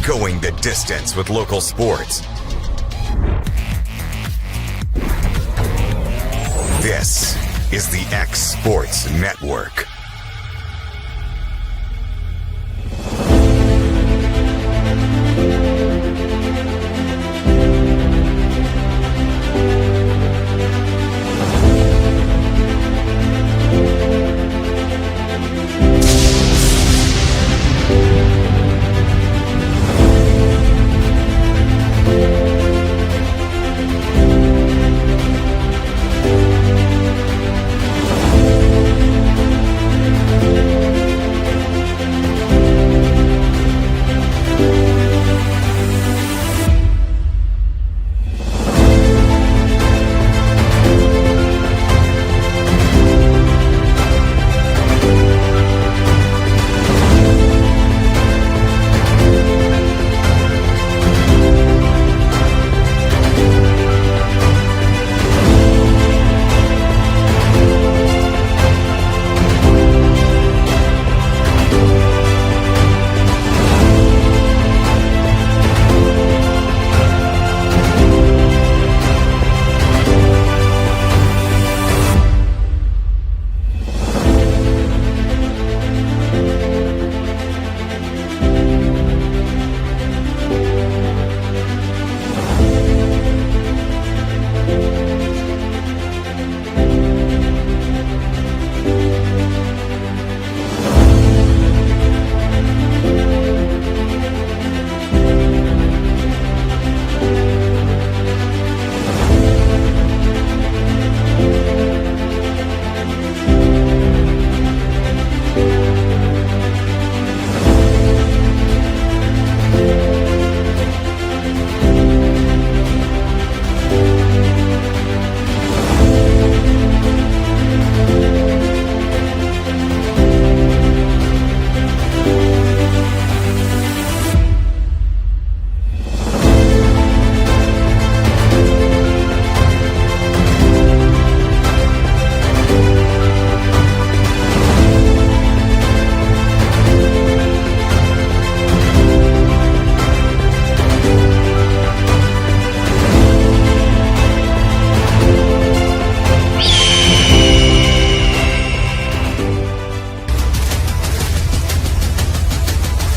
going the distance with local sports. This is the X Sports Network.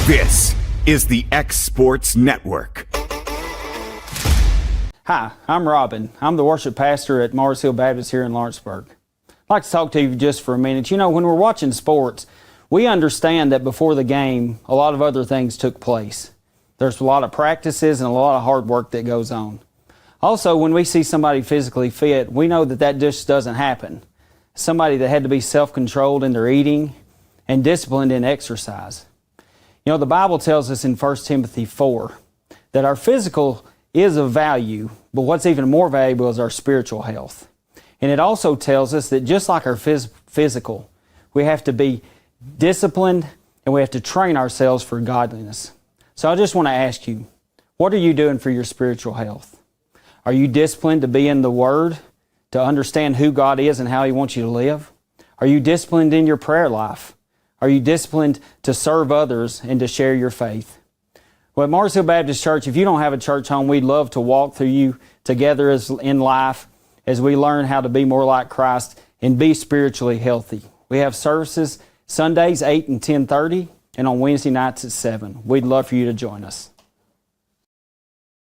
This is the X Sports Network. Hi, I'm Robin. I'm the worship pastor at Mars Hill Baptist here in Lawrenceburg. I'd like to talk to you just for a minute. You know, when we're watching sports, we understand that before the game, a lot of other things took place. There's a lot of practices and a lot of hard work that goes on. Also, when we see somebody physically fit, we know that that just doesn't happen. Somebody that had to be self-controlled in their eating and disciplined in exercise. You know, the Bible tells us in 1 Timothy 4 that our physical is of value, but what's even more valuable is our spiritual health. And it also tells us that just like our physical, we have to be disciplined and we have to train ourselves for godliness. So I just want to ask you, what are you doing for your spiritual health? Are you disciplined to be in the Word, to understand who God is and how He wants you to live? Are you disciplined in your prayer life? Are you disciplined to serve others and to share your faith? Well, at Mars Hill Baptist Church, if you don't have a church home, we'd love to walk through you together in life as we learn how to be more like Christ and be spiritually healthy. We have services Sundays 8 and 10:30 and on Wednesday nights at 7. We'd love for you to join us.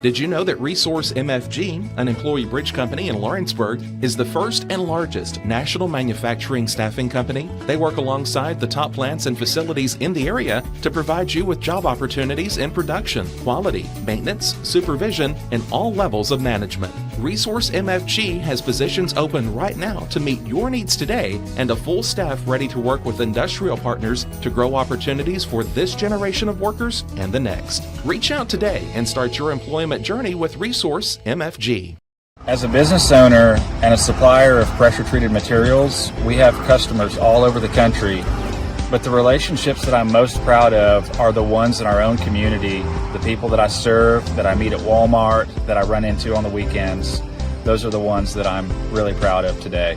Did you know that Resource MFG, an employee bridge company in Lawrenceburg, is the first and largest national manufacturing staffing company? They work alongside the top plants and facilities in the area to provide you with job opportunities in production, quality, maintenance, supervision, and all levels of management. Resource MFG has positions open right now to meet your needs today and a full staff ready to work with industrial partners to grow opportunities for this generation of workers and the next. Reach out today and start your employment journey with Resource MFG. As a business owner and a supplier of pressure-treated materials, we have customers all over the country, but the relationships that I'm most proud of are the ones in our own community, the people that I serve, that I meet at Walmart, that I run into on the weekends. Those are the ones that I'm really proud of today.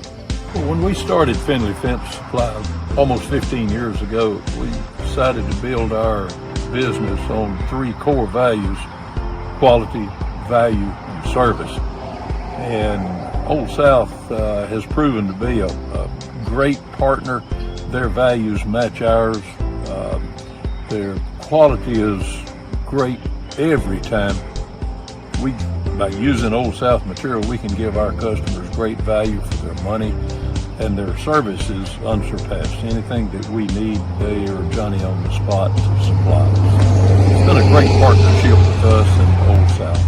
Well, when we started Finley Fence Supply almost 15 years ago, we decided to build our business on 3 core values: quality, value, and service. And Old South has proven to be a great partner. Their values match ours. Their quality is great every time. By using Old South material, we can give our customers great value for their money, and their service is unsurpassed. Anything that we need, they are Johnny on the spot to supply us. It's been a great partnership with us and Old South.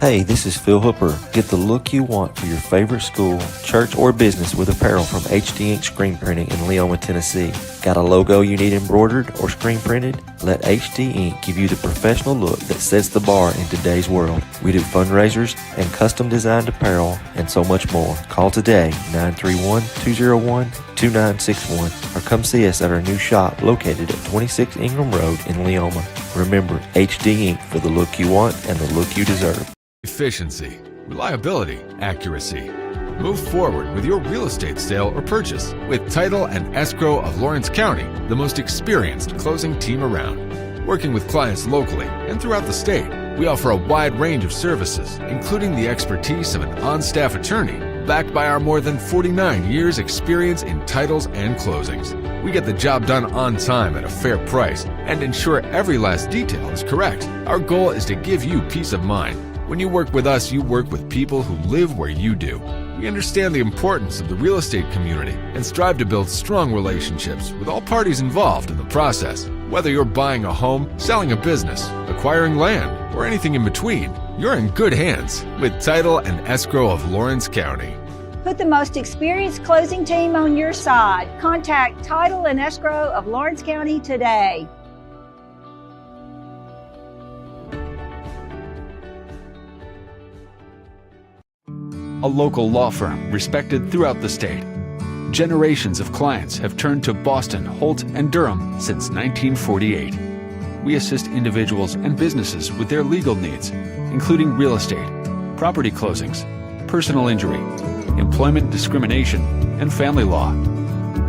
Hey, this is Phil Hooper. Get the look you want for your favorite school, church, or business with apparel from HD Ink Screen Printing in Leoma, Tennessee. Got a logo you need embroidered or screen printed? Let HD Ink give you the professional look that sets the bar in today's world. We do fundraisers and custom designed apparel and so much more. Call today, 931-201-2961, or come see us at our new shop located at 26 Ingram Road in Leoma. Remember, HD Ink for the look you want and the look you deserve. Efficiency, reliability, accuracy. Move forward with your real estate sale or purchase with Title and Escrow of Lawrence County, the most experienced closing team around. Working with clients locally and throughout the state, we offer a wide range of services, including the expertise of an on-staff attorney, backed by our more than 49 years experience in titles and closings. We get the job done on time at a fair price and ensure every last detail is correct. Our goal is to give you peace of mind. When you work with us, you work with people who live where you do. We understand the importance of the real estate community and strive to build strong relationships with all parties involved in the process. Whether you're buying a home, selling a business, acquiring land, or anything in between, you're in good hands with Title and Escrow of Lawrence County. Put the most experienced closing team on your side. Contact Title and Escrow of Lawrence County today. A local law firm respected throughout the state. Generations of clients have turned to Boston, Holt, and Durham since 1948. We assist individuals and businesses with their legal needs, including real estate, property closings, personal injury, employment discrimination, and family law.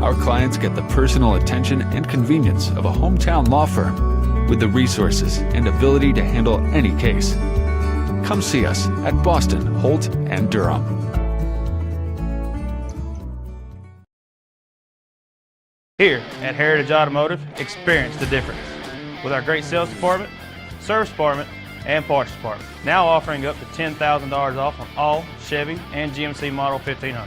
Our clients get the personal attention and convenience of a hometown law firm with the resources and ability to handle any case. Come see us at Boston, Holt, and Durham. Here at Heritage Automotive, experience the difference with our great sales department, service department, and parts department. Now offering up to $10,000 off on all Chevy and GMC Model 1500s.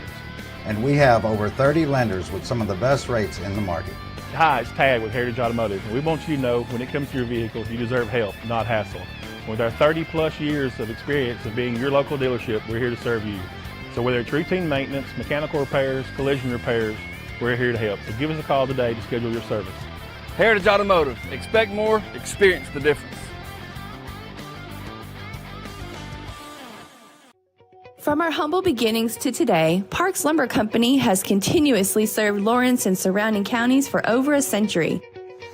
And we have over 30 lenders with some of the best rates in the market. Hi, it's Tag with Heritage Automotive. We want you to know when it comes to your vehicle, you deserve help, not hassle. With our 30 plus years of experience of being your local dealership, we're here to serve you. So whether it's routine maintenance, mechanical repairs, collision repairs, we're here to help. So give us a call today to schedule your service. Heritage Automotive. Expect more, experience the difference. From our humble beginnings to today, Parks Lumber Company has continuously served Lawrence and surrounding counties for over a century.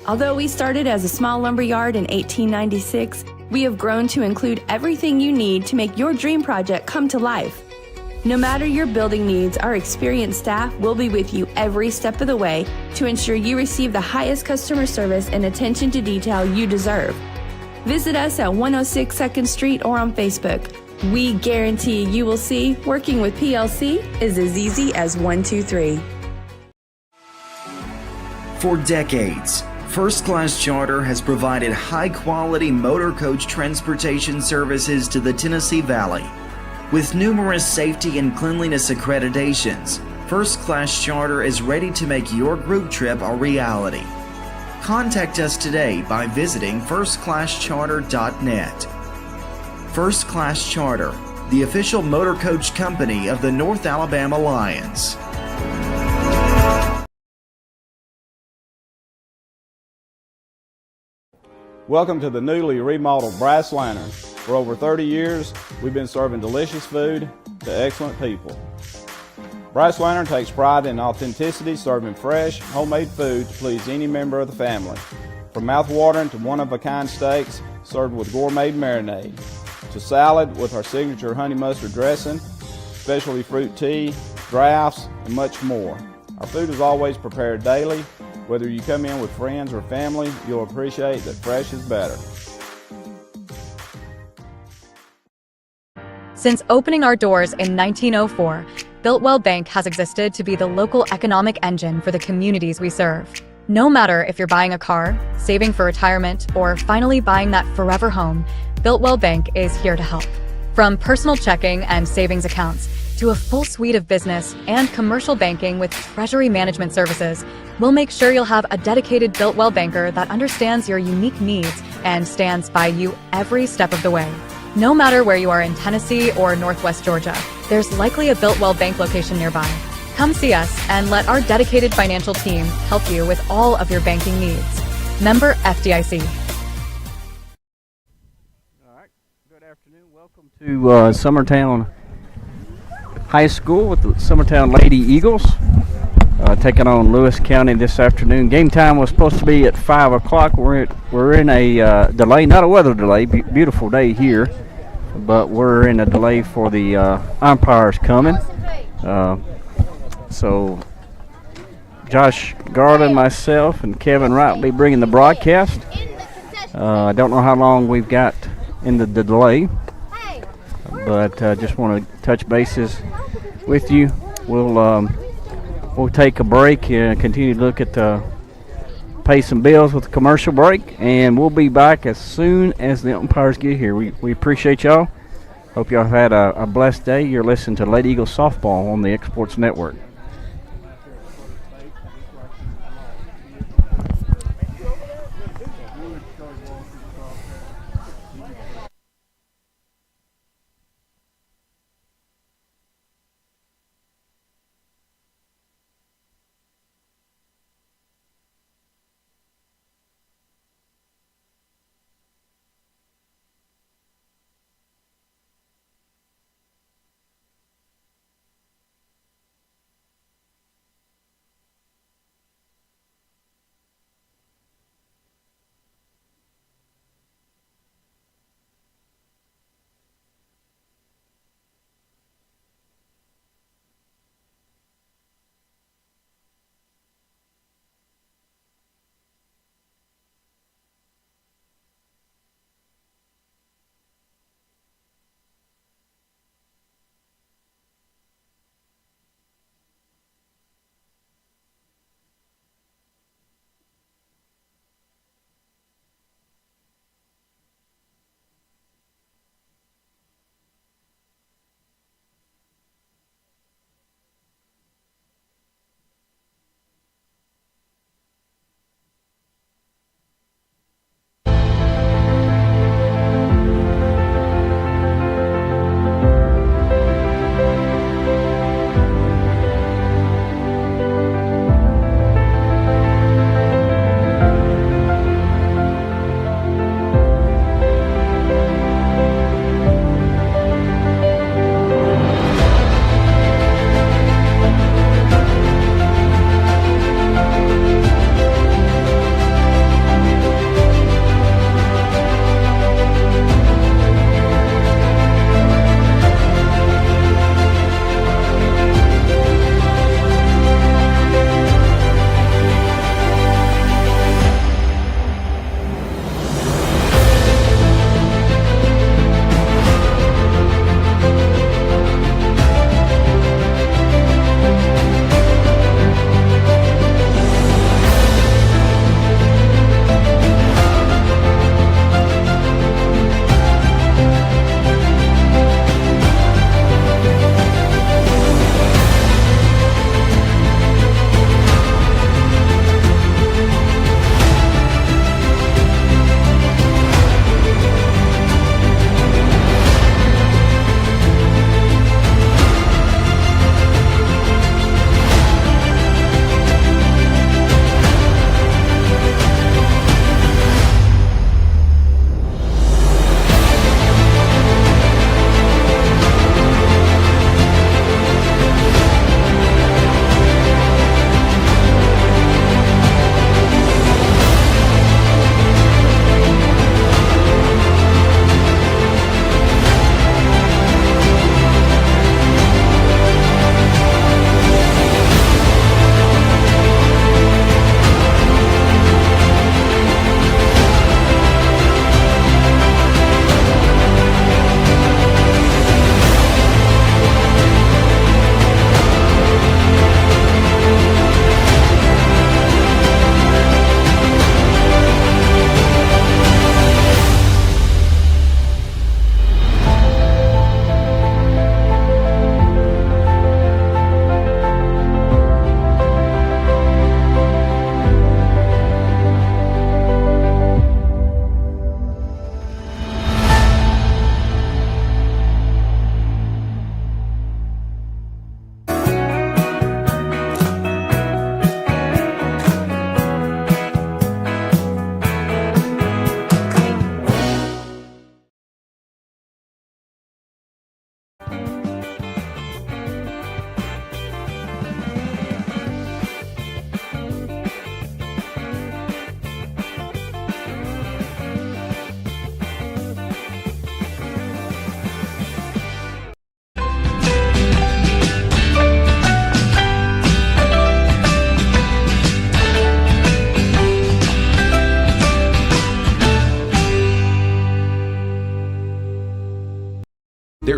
Although we started as a small lumber yard in 1896, we have grown to include everything you need to make your dream project come to life. No matter your building needs, our experienced staff will be with you every step of the way to ensure you receive the highest customer service and attention to detail you deserve. Visit us at 106 2nd Street or on Facebook. We guarantee you will see working with PLC is as easy as 1, 2, 3. For decades, First Class Charter has provided high-quality motor coach transportation services to the Tennessee Valley. With numerous safety and cleanliness accreditations, First Class Charter is ready to make your group trip a reality. Contact us today by visiting firstclasscharter.net. First Class Charter, the official motor coach company of the North Alabama Lions. Welcome to the newly remodeled Brass Lantern. For over 30 years, we've been serving delicious food to excellent people. Brass Lantern takes pride in authenticity, serving fresh, homemade food to please any member of the family. From mouth-watering to one-of-a-kind steaks served with gourmet marinade, to salad with our signature honey mustard dressing, specialty fruit tea, drafts, and much more. Our food is always prepared daily. Whether you come in with friends or family, you'll appreciate that fresh is better. Since opening our doors in 1904, Builtwell Bank has existed to be the local economic engine for the communities we serve. No matter if you're buying a car, saving for retirement, or finally buying that forever home, Builtwell Bank is here to help. From personal checking and savings accounts to a full suite of business and commercial banking with treasury management services, we'll make sure you'll have a dedicated Builtwell banker that understands your unique needs and stands by you every step of the way. No matter where you are in Tennessee or Northwest Georgia, there's likely a Builtwell Bank location nearby. Come see us and let our dedicated financial team help you with all of your banking needs. Member FDIC. To Summertown High School with the Summertown Lady Eagles taking on Lewis County this afternoon. Game time was supposed to be at 5 o'clock. We're in a delay, not a weather delay, beautiful day here, but we're in a delay for the umpires coming. So Josh Garland, myself, and Kevin Wright will be bringing the broadcast. I don't know how long we've got in the delay, but just want to touch bases with you. We'll take a break and continue to look at pay some bills with the commercial break, and we'll be back as soon as the umpires get here. We appreciate y'all. Hope y'all have had a blessed day. You're listening to Lady Eagle Softball on the Exports Network.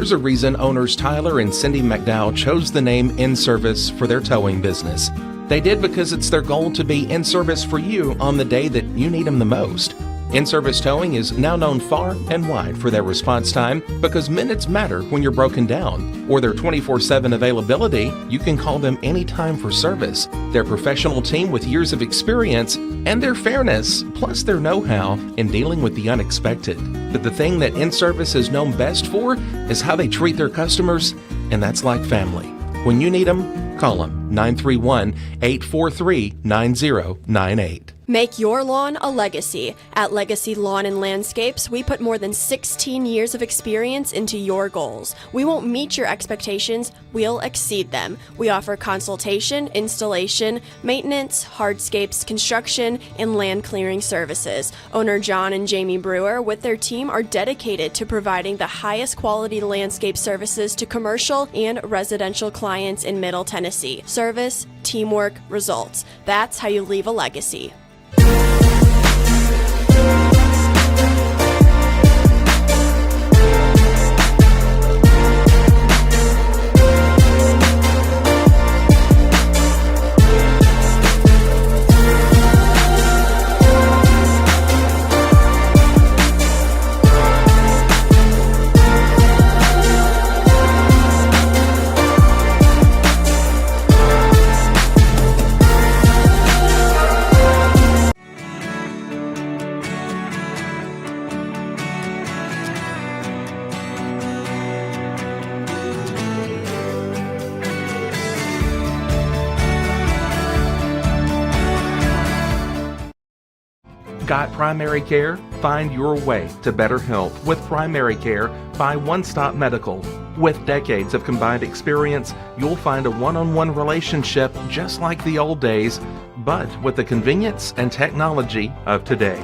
There's a reason owners Tyler and Cindy McDowell chose the name In Service for their towing business. They did because it's their goal to be in service for you on the day that you need them the most. In-Service Towing is now known far and wide for their response time because minutes matter when you're broken down, or their 24/7 availability. You can call them anytime for service. Their professional team with years of experience and their fairness, plus their know-how in dealing with the unexpected. But the thing that In-Service is known best for is how they treat their customers, and that's like family. When you need them, call them 931-843-9098. Make your lawn a legacy. At Legacy Lawn and Landscapes, we put more than 16 years of experience into your goals. We won't meet your expectations, we'll exceed them. We offer consultation, installation, maintenance, hardscapes, construction, and land clearing services. Owner John and Jamie Brewer with their team are dedicated to providing the highest quality landscape services to commercial and residential clients in Middle Tennessee. Service, teamwork, results. That's how you leave a legacy. Got primary care? Find your way to better health with Primary Care by One Stop Medical. With decades of combined experience, you'll find a one-on-one relationship just like the old days, but with the convenience and technology of today.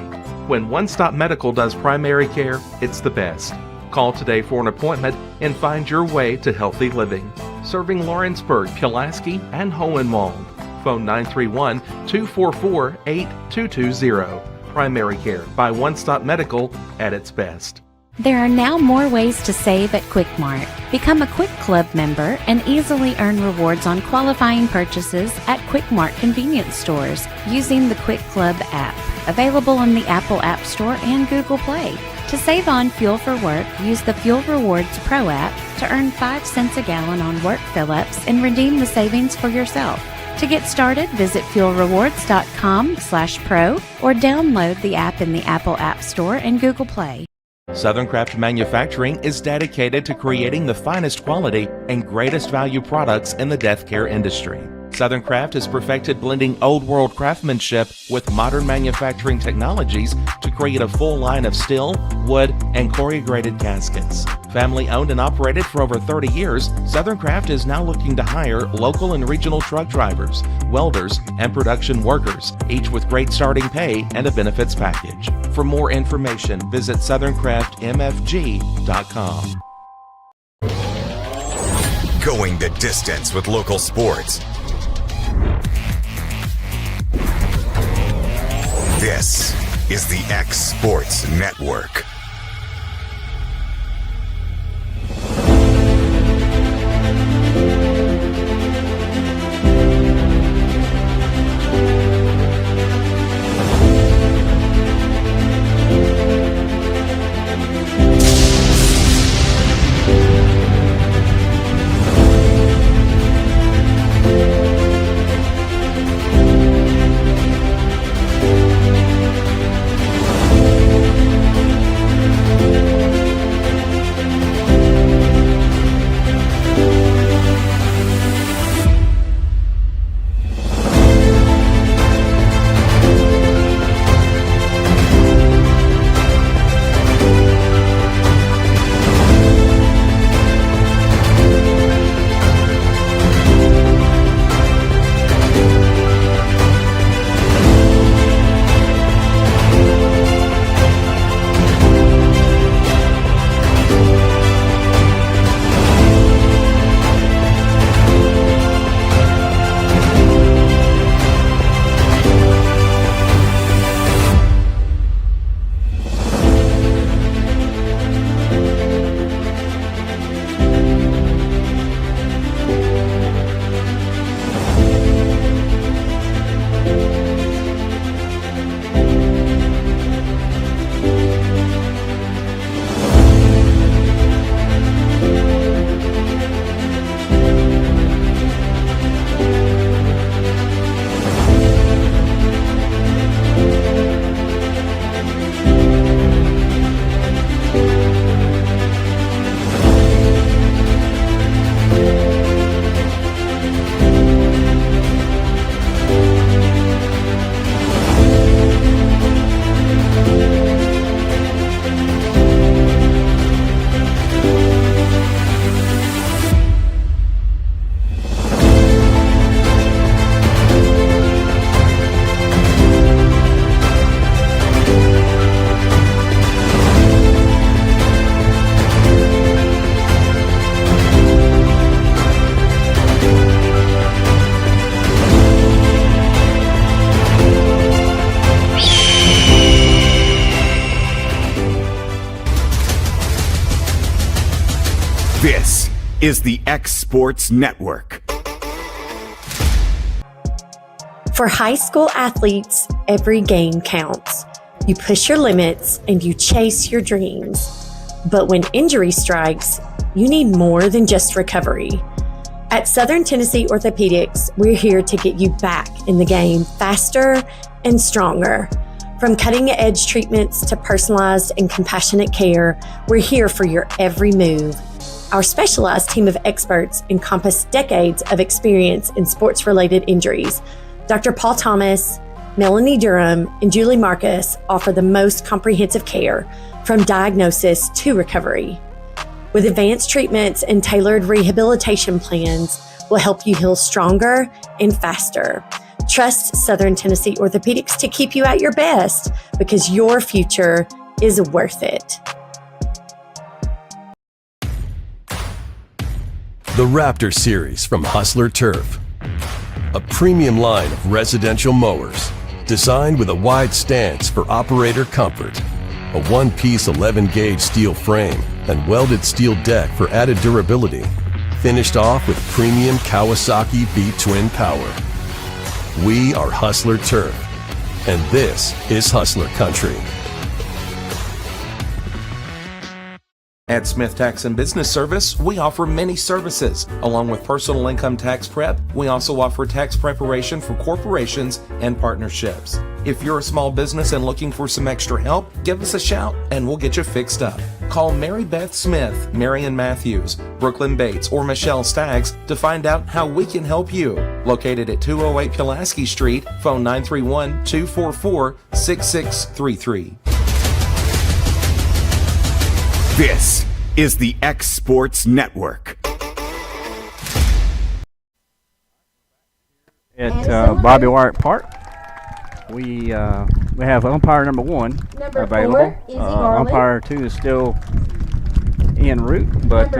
When One Stop Medical does primary care, it's the best. Call today for an appointment and find your way to healthy living. Serving Lawrenceburg, Pulaski, and Hohenwald. Phone 931-244-8220. Primary Care by One Stop Medical at its best. There are now more ways to save at Quick Mart. Become a Quick Club member and easily earn rewards on qualifying purchases at Quick Mart convenience stores using the Quick Club app, available on the Apple App Store and Google Play. To save on fuel for work, use the Fuel Rewards Pro app to earn 5 cents a gallon on work fill-ups and redeem the savings for yourself. To get started, visit fuelrewards.com/pro or download the app in the Apple App Store and Google Play. Southern Craft Manufacturing is dedicated to creating the finest quality and greatest value products in the death care industry. Southern Craft has perfected blending old world craftsmanship with modern manufacturing technologies to create a full line of steel, wood, and corrugated caskets. Family owned and operated for over 30 years, Southern Craft is now looking to hire local and regional truck drivers, welders, and production workers, each with great starting pay and a benefits package. For more information, visit SouthernCraftMFG.com. Going the distance with local sports. This is the X Sports Network. is the X Sports Network. For high school athletes, every game counts. You push your limits and you chase your dreams. But when injury strikes, you need more than just recovery. At Southern Tennessee Orthopedics, we're here to get you back in the game faster and stronger. From cutting-edge treatments to personalized and compassionate care, we're here for your every move. Our specialized team of experts encompass decades of experience in sports-related injuries. Dr. Paul Thomas, Melanie Durham, and Julie Marcus offer the most comprehensive care from diagnosis to recovery. With advanced treatments and tailored rehabilitation plans, we'll help you heal stronger and faster. Trust Southern Tennessee Orthopedics to keep you at your best because your future is worth it. The Raptor Series from Hustler Turf. A premium line of residential mowers designed with a wide stance for operator comfort. A one-piece 11-gauge steel frame and welded steel deck for added durability. Finished off with premium Kawasaki V-twin power. We are Hustler Turf, and this is Hustler Country. At Smith Tax and Business Service, we offer many services. Along with personal income tax prep, we also offer tax preparation for corporations and partnerships. If you're a small business and looking for some extra help, give us a shout and we'll get you fixed up. Call Mary Beth Smith, Marion Matthews, Brooklyn Bates, or Michelle Staggs to find out how we can help you. Located at 208 Pulaski Street, phone 931-244-6633. This is the X Sports Network. At Bobby Wyatt Park, we have umpire number 1 available. Umpire 2 is still en route, but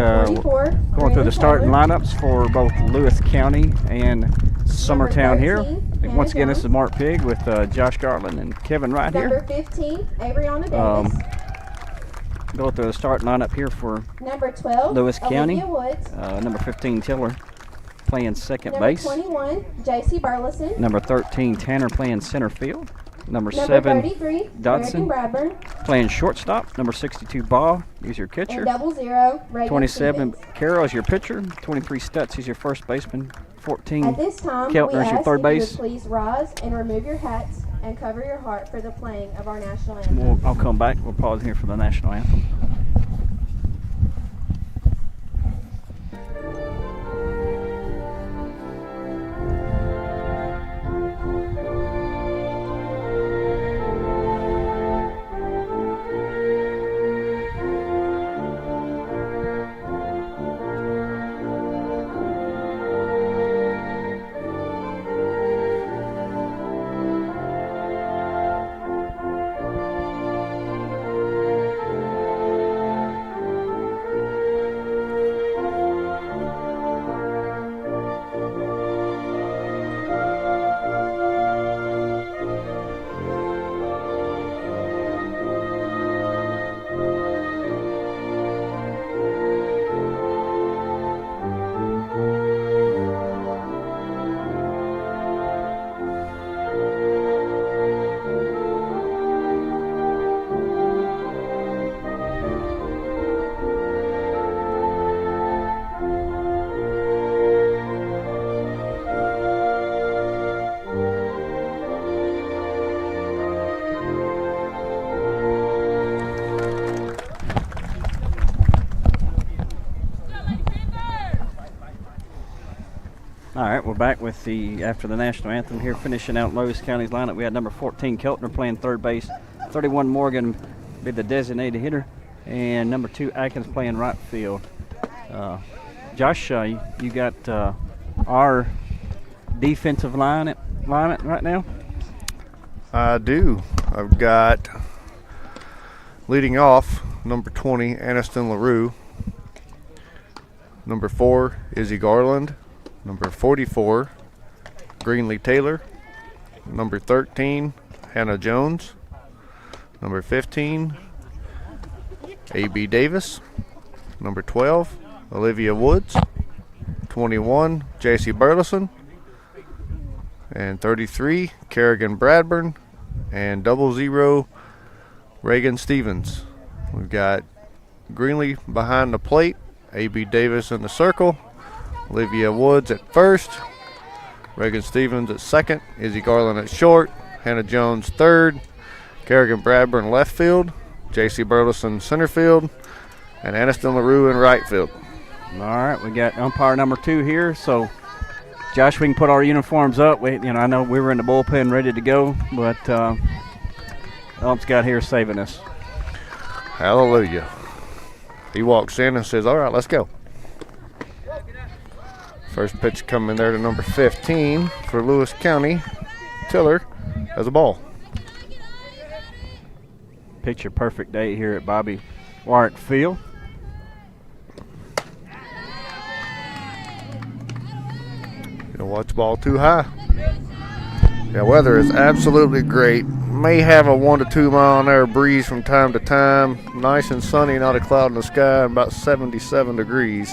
going through the starting lineups for both Lewis County and Summertown here. Once again, this is Mark Pigg with Josh Garland and Kevin Wright here. Number 15, Averyana Davis. Go through the starting lineup here for Number 12, Lewis County. Olivia Woods. Number 15, Tiller, playing second Number base. 21, J.C. Burleson. Number 13, Tanner, playing center field. Number 7, 33, Dodson, Bradburn. playing shortstop. Number 62, Ball, he's your catcher. And 00, Reagan 27, Stevens. Carroll is your pitcher. 23, Stutz, he's your first baseman. 14, At this time, Keltner we is your ask third if base. you would please rise and remove your hats and cover your heart for the playing of our national anthem. I'll come back. We'll pause here for the national anthem. All right, we're back with after the national anthem here, finishing out Lewis County's lineup. We had number 14, Keltner, playing third base. 31, Morgan, be the designated hitter. And number 2, Atkins, playing right field. Josh, you got our defensive line right now? I do. I've got leading off number 20, Aniston LaRue. Number 4, Izzy Garland. Number 44, Greenlee Taylor. Number 13, Hannah Jones. Number 15, A.B. Davis. Number 12, Olivia Woods. 21, J.C. Burleson. And 33, Kerrigan Bradburn. And 00, Reagan Stevens. We've got Greenlee behind the plate. A.B. Davis in the circle. Olivia Woods at first. Reagan Stevens at second. Izzy Garland at short. Hannah Jones third. Kerrigan Bradburn left field. J.C. Burleson center field. And Aniston LaRue in right field. All right, we got umpire number 2 here. So, Josh, we can put our uniforms up. I know we were in the bullpen ready to go, but ump's got here saving us. Hallelujah. He walks in and says, all right, let's go. First pitch coming there to number 15 for Lewis County. Tiller has a ball. Picture perfect day here at Bobby Warwick Field. Don't watch the ball too high. Yeah, weather is absolutely great. May have a 1 to 2 mile an hour breeze from time to time. Nice and sunny, not a cloud in the sky, about 77 degrees.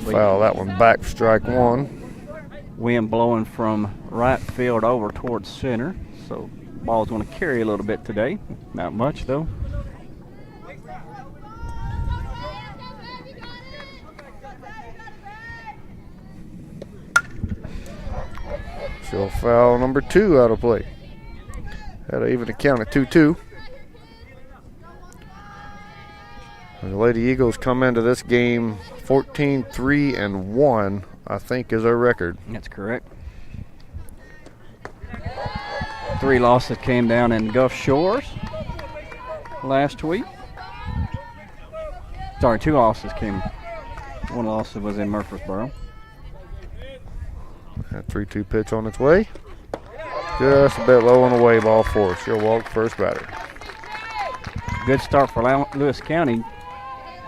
Foul that one back for strike 1. Wind blowing from right field over towards center, so ball's going to carry a little bit today. Not much though. Show foul number 2 out of play. Had to even count at 2-2. And the Lady Eagles come into this game 14-3-1, I think is our record. That's correct. 3 losses came down in Gulf Shores last week. Sorry, 2 losses came. 1 loss was in Murfreesboro. That 3-2 pitch on its way. Just a bit low on the way, ball 4. She'll walk first batter. Good start for Lewis County,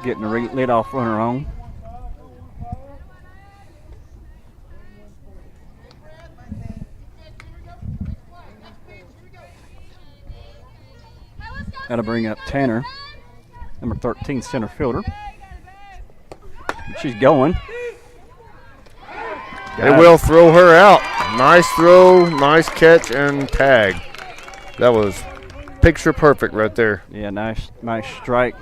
getting the leadoff runner on. That'll bring up Tanner, number 13 center fielder. She's going. They will throw her out. Nice throw, nice catch, and tag. That was picture perfect right there. Yeah, nice strike.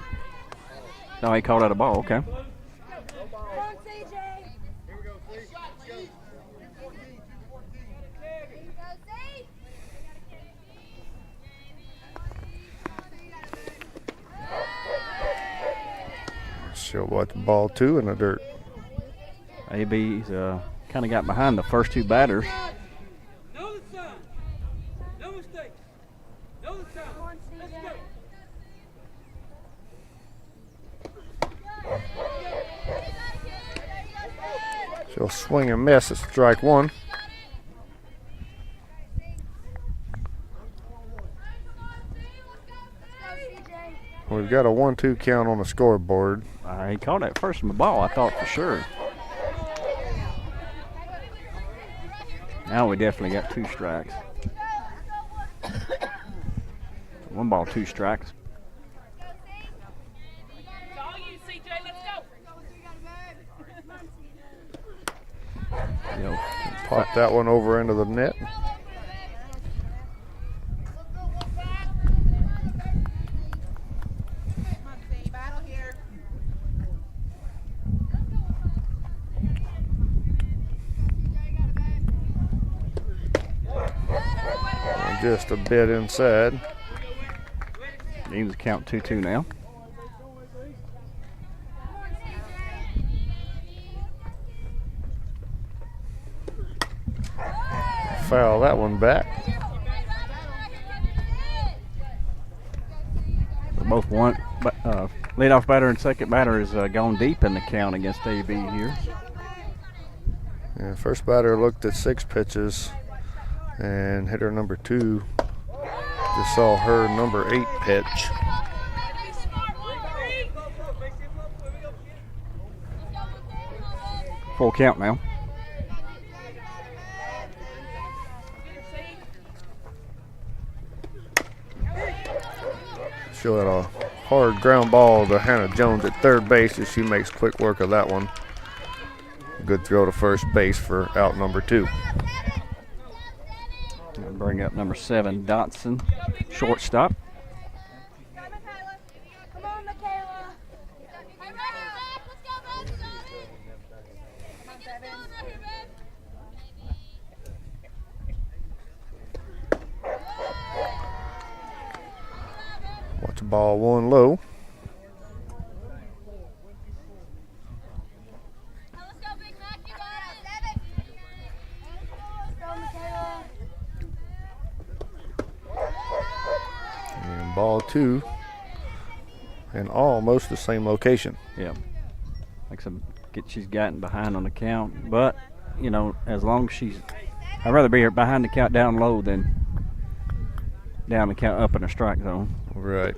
No, he called out a ball. Okay. She'll watch ball 2 in the dirt. AB's kind of got behind the first 2 batters. She'll swing and miss at strike 1. We've got a 1-2 count on the scoreboard. He called that first from the ball, I thought for sure. Now we definitely got 2 strikes. 1 ball, 2 strikes. Pop that one over into the net. Just a bit inside. Needs to count 2-2 now. Foul that one back. Both one leadoff batter and second batter is gone deep in the count against AB here. Yeah, first batter looked at 6 pitches and hitter number 2 just saw her number 8 pitch. Full count now. She'll have a hard ground ball to Hannah Jones at third base as she makes quick work of that one. Good throw to first base for out number 2. I'll bring up number 7, Dotson, shortstop. Watch the ball 1 low. And ball 2, and almost the same location. Yeah. Like she's gotten behind on the count, but you know, as long as I'd rather be behind the count down low than down the count up in the strike zone. Right.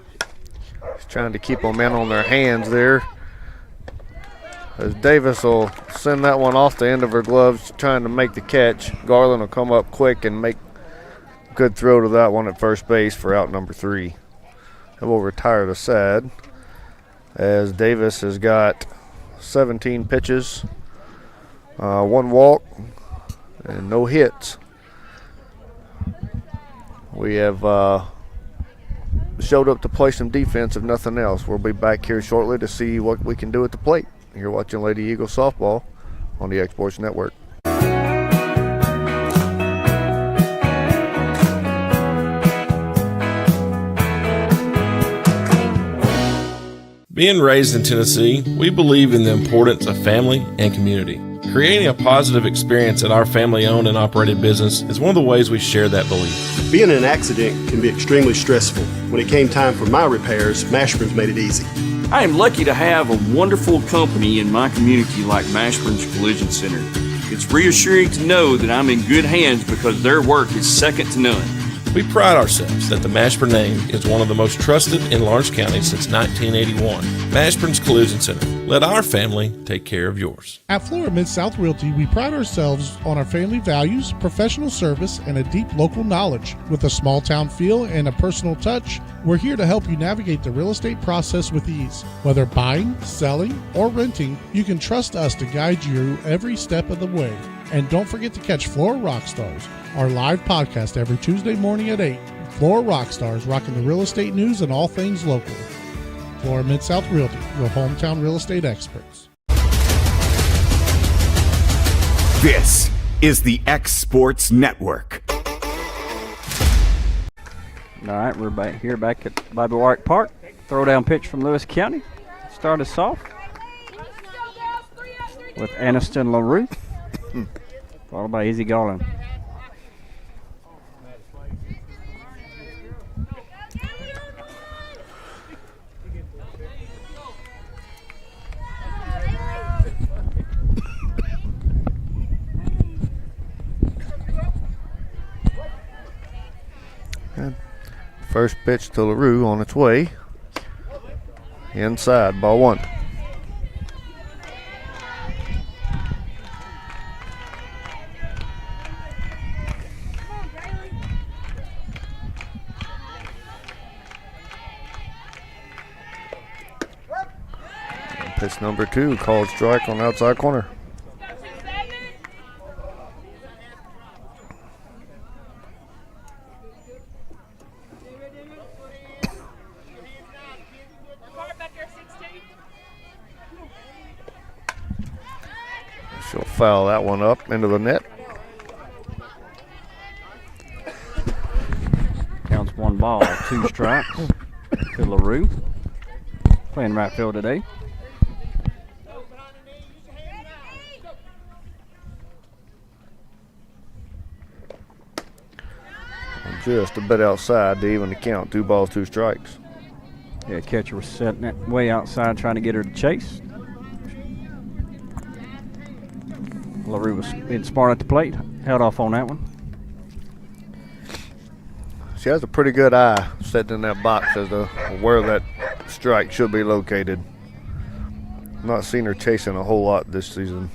He's trying to keep them in on their hands there. As Davis will send that one off the end of her gloves, trying to make the catch. Garland will come up quick and make a good throw to that one at first base for out number 3. And we'll retire the side as Davis has got 17 pitches, 1 walk, and no hits. We have showed up to play some defense, if nothing else. We'll be back here shortly to see what we can do at the plate. You're watching Lady Eagle Softball on the X-Sports Network. Being raised in Tennessee, we believe in the importance of family and community. Creating a positive experience at our family-owned and operated business is one of the ways we share that belief. Being in an accident can be extremely stressful. When it came time for my repairs, Mashburn's made it easy. I am lucky to have a wonderful company in my community like Mashburn's Collision Center. It's reassuring to know that I'm in good hands because their work is second to none. We pride ourselves that the Mashburn name is one of the most trusted in Lawrence County since 1981. Mashburn's Collision Center. Let our family take care of yours. At Florida Mid-South Realty, we pride ourselves on our family values, professional service, and a deep local knowledge. With a small town feel and a personal touch, we're here to help you navigate the real estate process with ease. Whether buying, selling, or renting, you can trust us to guide you every step of the way. And don't forget to catch Florida Rockstars, our live podcast every Tuesday morning at 8. Florida Rockstars, rocking the real estate news and all things local. Florida Mid-South Realty, your hometown real estate experts. This is the X-Sports Network. All right, we're back at Bobby Warwick Park. Throwdown pitch from Lewis County. Start us off with Aniston LaRue, followed by Izzy Garland. First pitch to LaRue on its way. Inside, ball 1. Pitch number 2, called strike on outside corner. She'll foul that one up into the net. Counts 1 ball, 2 strikes to LaRue. Playing right field today. Just a bit outside to even the count. 2 balls, 2 strikes. Yeah, catcher was setting it way outside trying to get her to chase. LaRue was being smart at the plate, held off on that one. She has a pretty good eye sitting in that box as to where that strike should be located. Not seen her chasing a whole lot this season.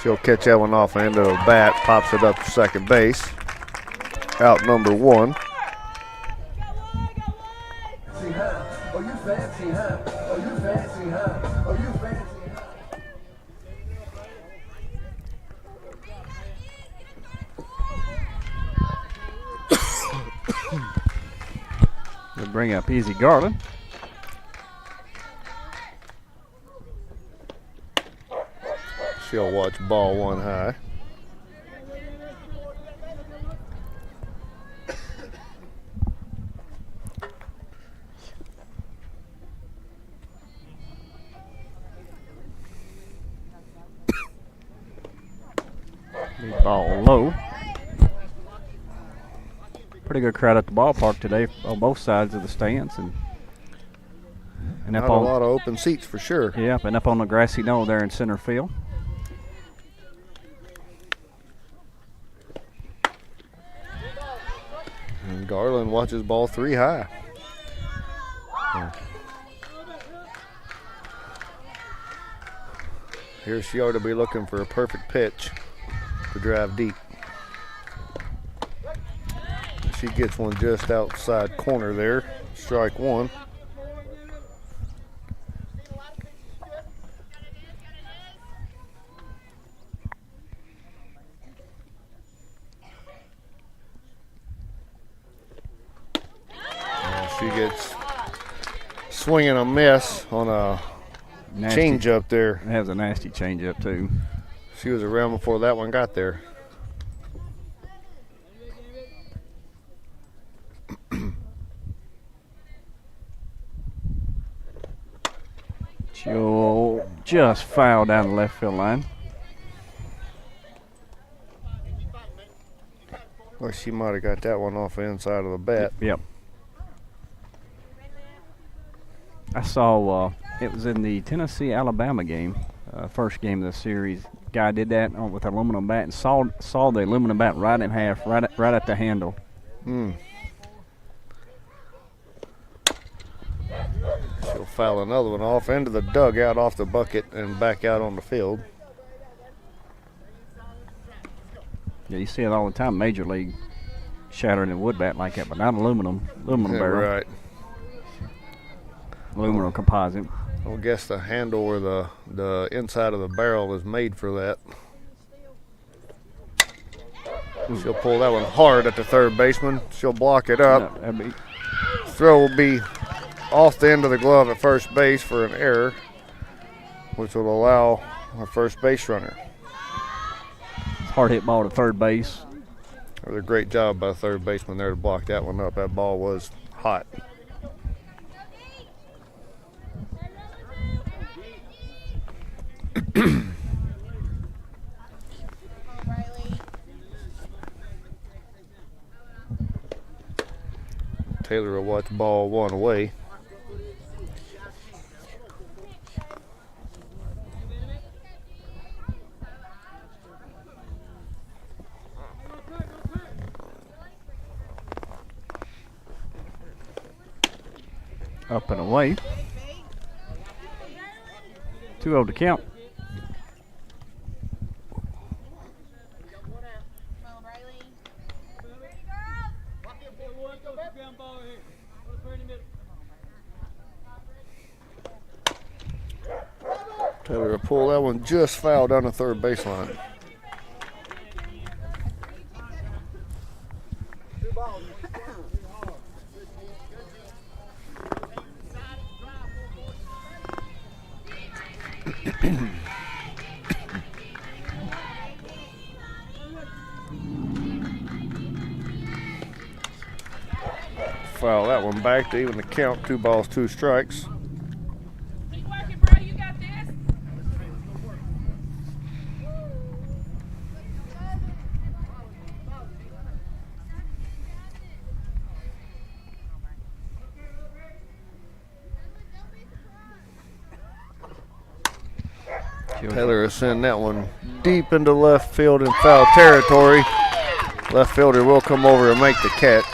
She'll catch that one off the end of the bat, pops it up to second base. Out number 1. We'll bring up Easy Garland. She'll watch ball 1 high. Lead ball low. Pretty good crowd at the ballpark today on both sides of the stands, and Not up a on lot of open seats for sure. Yep, and up on the grassy knoll there in center field. And Garland watches ball 3 high. Here she ought to be looking for a perfect pitch to drive deep. She gets one just outside corner there. Strike 1. She gets swinging a miss on a change up there. It has a nasty change up too. She was around before that one got there. She'll just foul down the left field line. Well, she might have got that one off the inside of the bat. Yep. I saw it was in the Tennessee-Alabama game, first game of the series. Guy did that with an aluminum bat and saw the aluminum bat right in half, right at the handle. She'll foul another one off into the dugout, off the bucket, and back out on the field. Yeah, you see it all the time, Major League, shattering a wood bat like that, but not aluminum barrel. Right. Aluminum composite. I guess the handle or the inside of the barrel is made for that. She'll pull that one hard at the third baseman. She'll block it up. Throw will be off the end of the glove at first base for an error, which will allow a first base runner. Hard hit ball to third base. It was a great job by the third baseman there to block that one up. That ball was hot. Taylor will watch ball 1 away. Up and away. 2-0 to count. Taylor will pull that one just foul down the third baseline. Foul that one back to even the count. 2 balls, 2 strikes. Taylor is sending that one deep into left field in foul territory. Left fielder will come over and make the catch.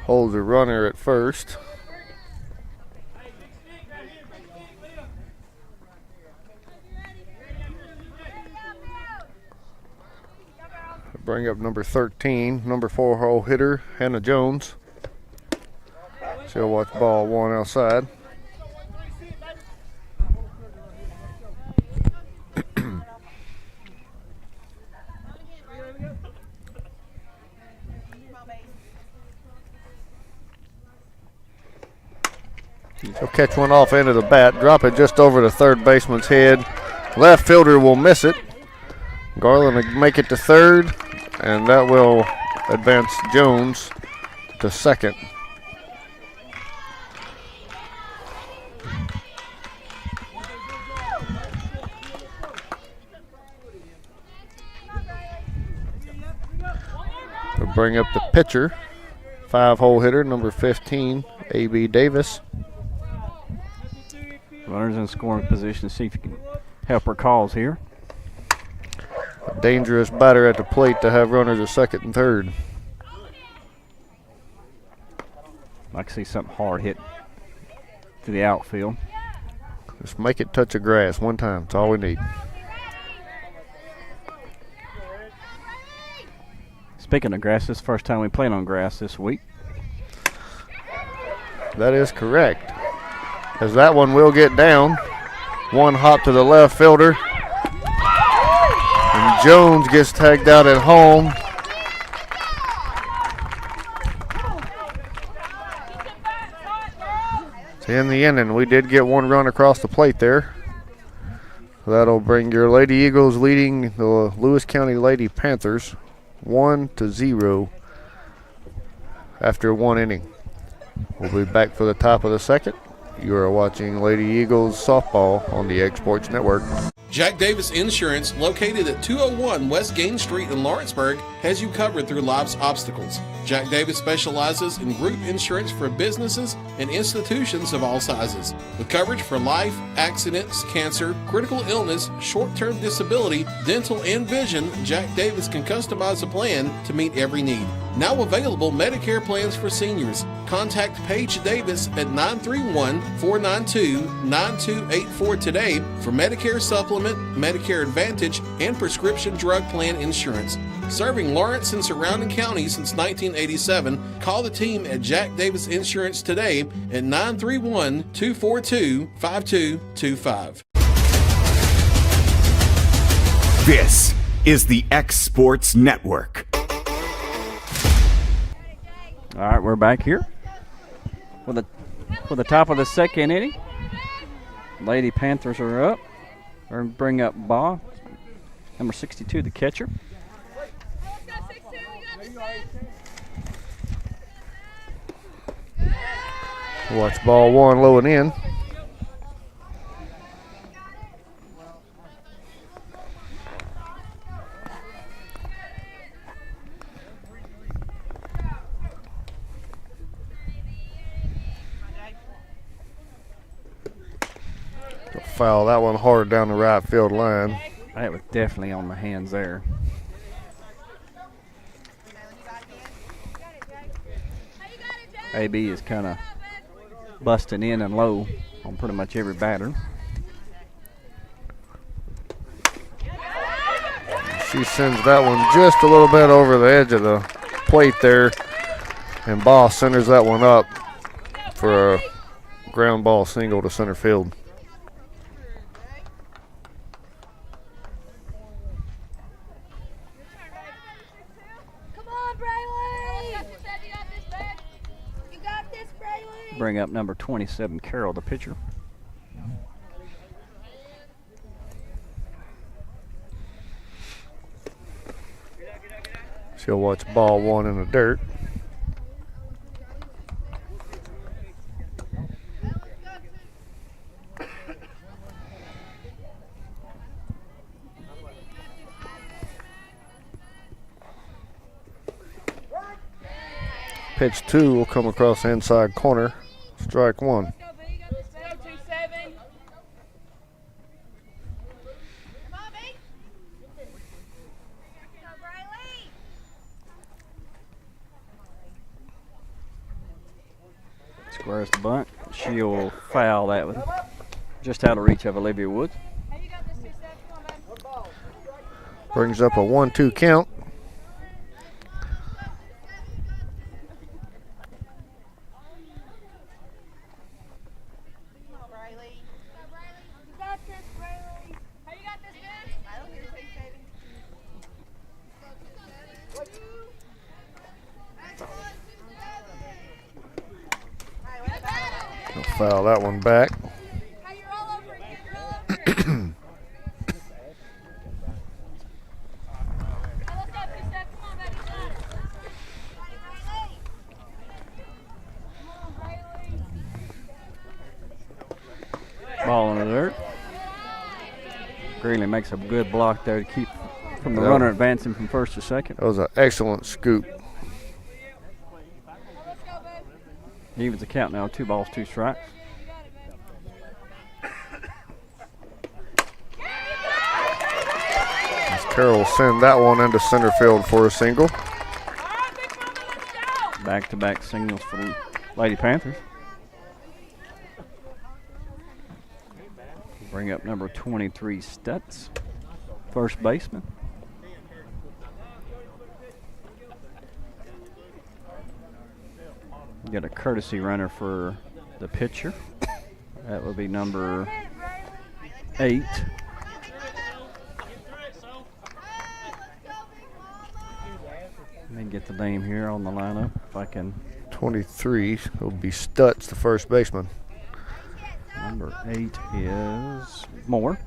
holds a runner at first. Bring up number 13, number 4 hole hitter, Hannah Jones. She'll watch ball 1 outside. She'll catch one off end of the bat, drop it just over the third baseman's head. Left fielder will miss it. Garland will make it to third, and that will advance Jones to second. We'll bring up the pitcher, 5-hole hitter, number 15, A.B. Davis. Runners in scoring position. See if you can help her calls here. A dangerous batter at the plate to have runners at second and third. I can see something hard hit to the outfield. Just make it touch the grass one time. That's all we need. Speaking of grass, this is the first time we played on grass this week. That is correct. As that one will get down. One hop to the left fielder. And Jones gets tagged out at home. So in the inning, we did get one run across the plate there. That'll bring your Lady Eagles leading the Lewis County Lady Panthers 1-0 after one inning. We'll be back for the top of the second. You are watching Lady Eagles softball on the Egg Sports Network. Jack Davis Insurance, located at 201 West Gain Street in Lawrenceburg, has you covered through life's obstacles. Jack Davis specializes in group insurance for businesses and institutions of all sizes. With coverage for life, accidents, cancer, critical illness, short-term disability, dental, and vision, Jack Davis can customize a plan to meet every need. Now available Medicare plans for seniors. Contact Paige Davis at 931-492-9284 today for Medicare Supplement, Medicare Advantage, and prescription drug plan insurance. Serving Lawrence and surrounding counties since 1987, call the team at Jack Davis Insurance today at 931-242-5225. This is the X Sports Network. All right, we're back here for the top of the second inning. Lady Panthers are up. Or bring up Baugh, number 62, the catcher. Watch ball 1 low and in. Foul that one hard down the right field line. That was definitely on the hands there. AB is kind of busting in and low on pretty much every batter. She sends that one just a little bit over the edge of the plate there, and Boss centers that one up for a ground ball single to center field. Bring up number 27, Carroll, the pitcher. She'll watch ball 1 in the dirt. Pitch 2 will come across the inside corner. Strike 1. Squares the bunt. She'll foul that one. Just out of reach of Olivia Woods. Brings up a 1-2 count. He'll foul that one back. Ball in the dirt. Greeley makes a good block there to keep from the runner advancing from first to second. That was an excellent scoop. Evens the count now, 2 balls, 2 strikes. Carroll will send that one into center field for a single. Back-to-back singles for the Lady Panthers. Bring up number 23, Stutz, first baseman. Got a courtesy runner for the pitcher. That would be number 8. Let me get the name here on the lineup if I can. 23 will be Stutz, the first baseman. Number 8 is Moore.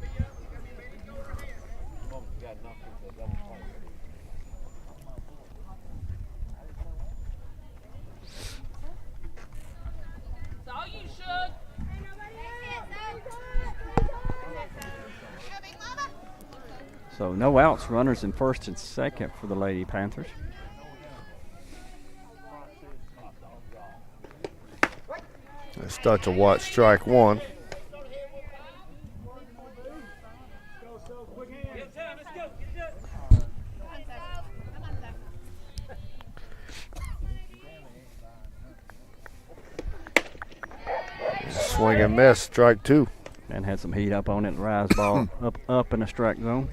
So no outs, runners in first and second for the Lady Panthers. Stutz will watch strike one. Swing and miss, strike 2. And had some heat up on it. Rise ball up in the strike zone.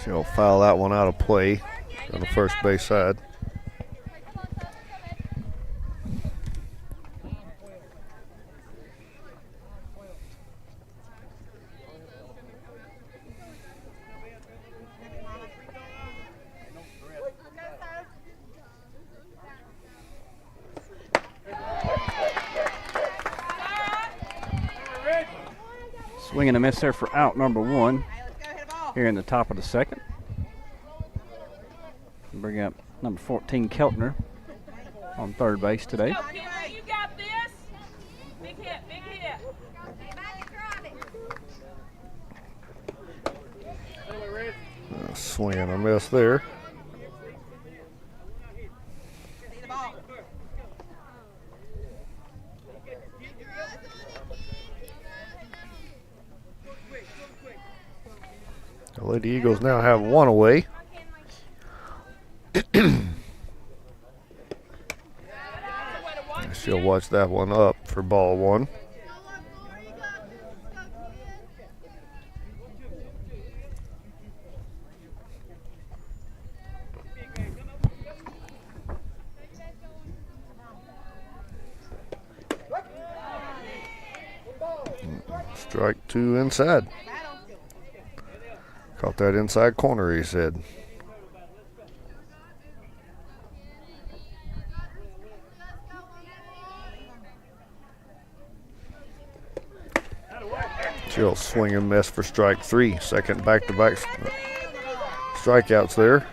She'll foul that one out of play on the first base side. Swing and a miss there for out number 1 here in the top of the second. Bring up number 14, Keltner, on third base today. You got this. Big hit, big hit. Swing and a miss there. The Lady Eagles now have 1 away. She'll watch that one up for ball 1. Strike 2 inside. Caught that inside corner, he said. She'll swing and miss for strike 3. Second back-to-back strikeouts there.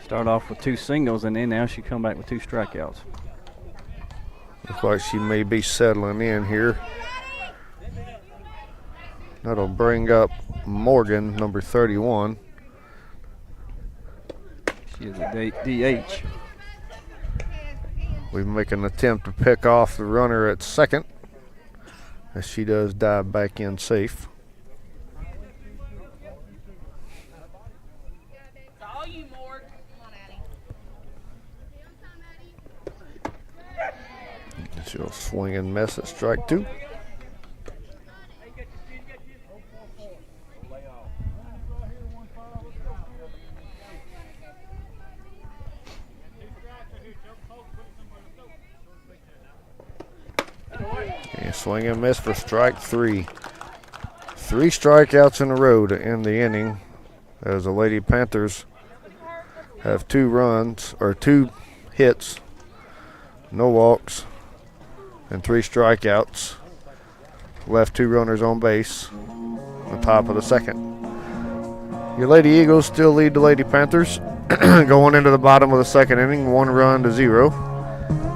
Start off with 2 singles, and then now she come back with 2 strikeouts. Looks like she may be settling in here. That'll bring up Morgan, number 31. She is a DH. We make an attempt to pick off the runner at second, as she does dive back in safe. She'll swing and miss at strike 2. And swing and miss for strike 3. 3 strikeouts in a row to end the inning, as the Lady Panthers have 2 runs, or 2 hits, no walks, and 3 strikeouts. Left 2 runners on base on top of the second. Your Lady Eagles still lead the Lady Panthers going into the bottom of the second inning, 1 run to 0.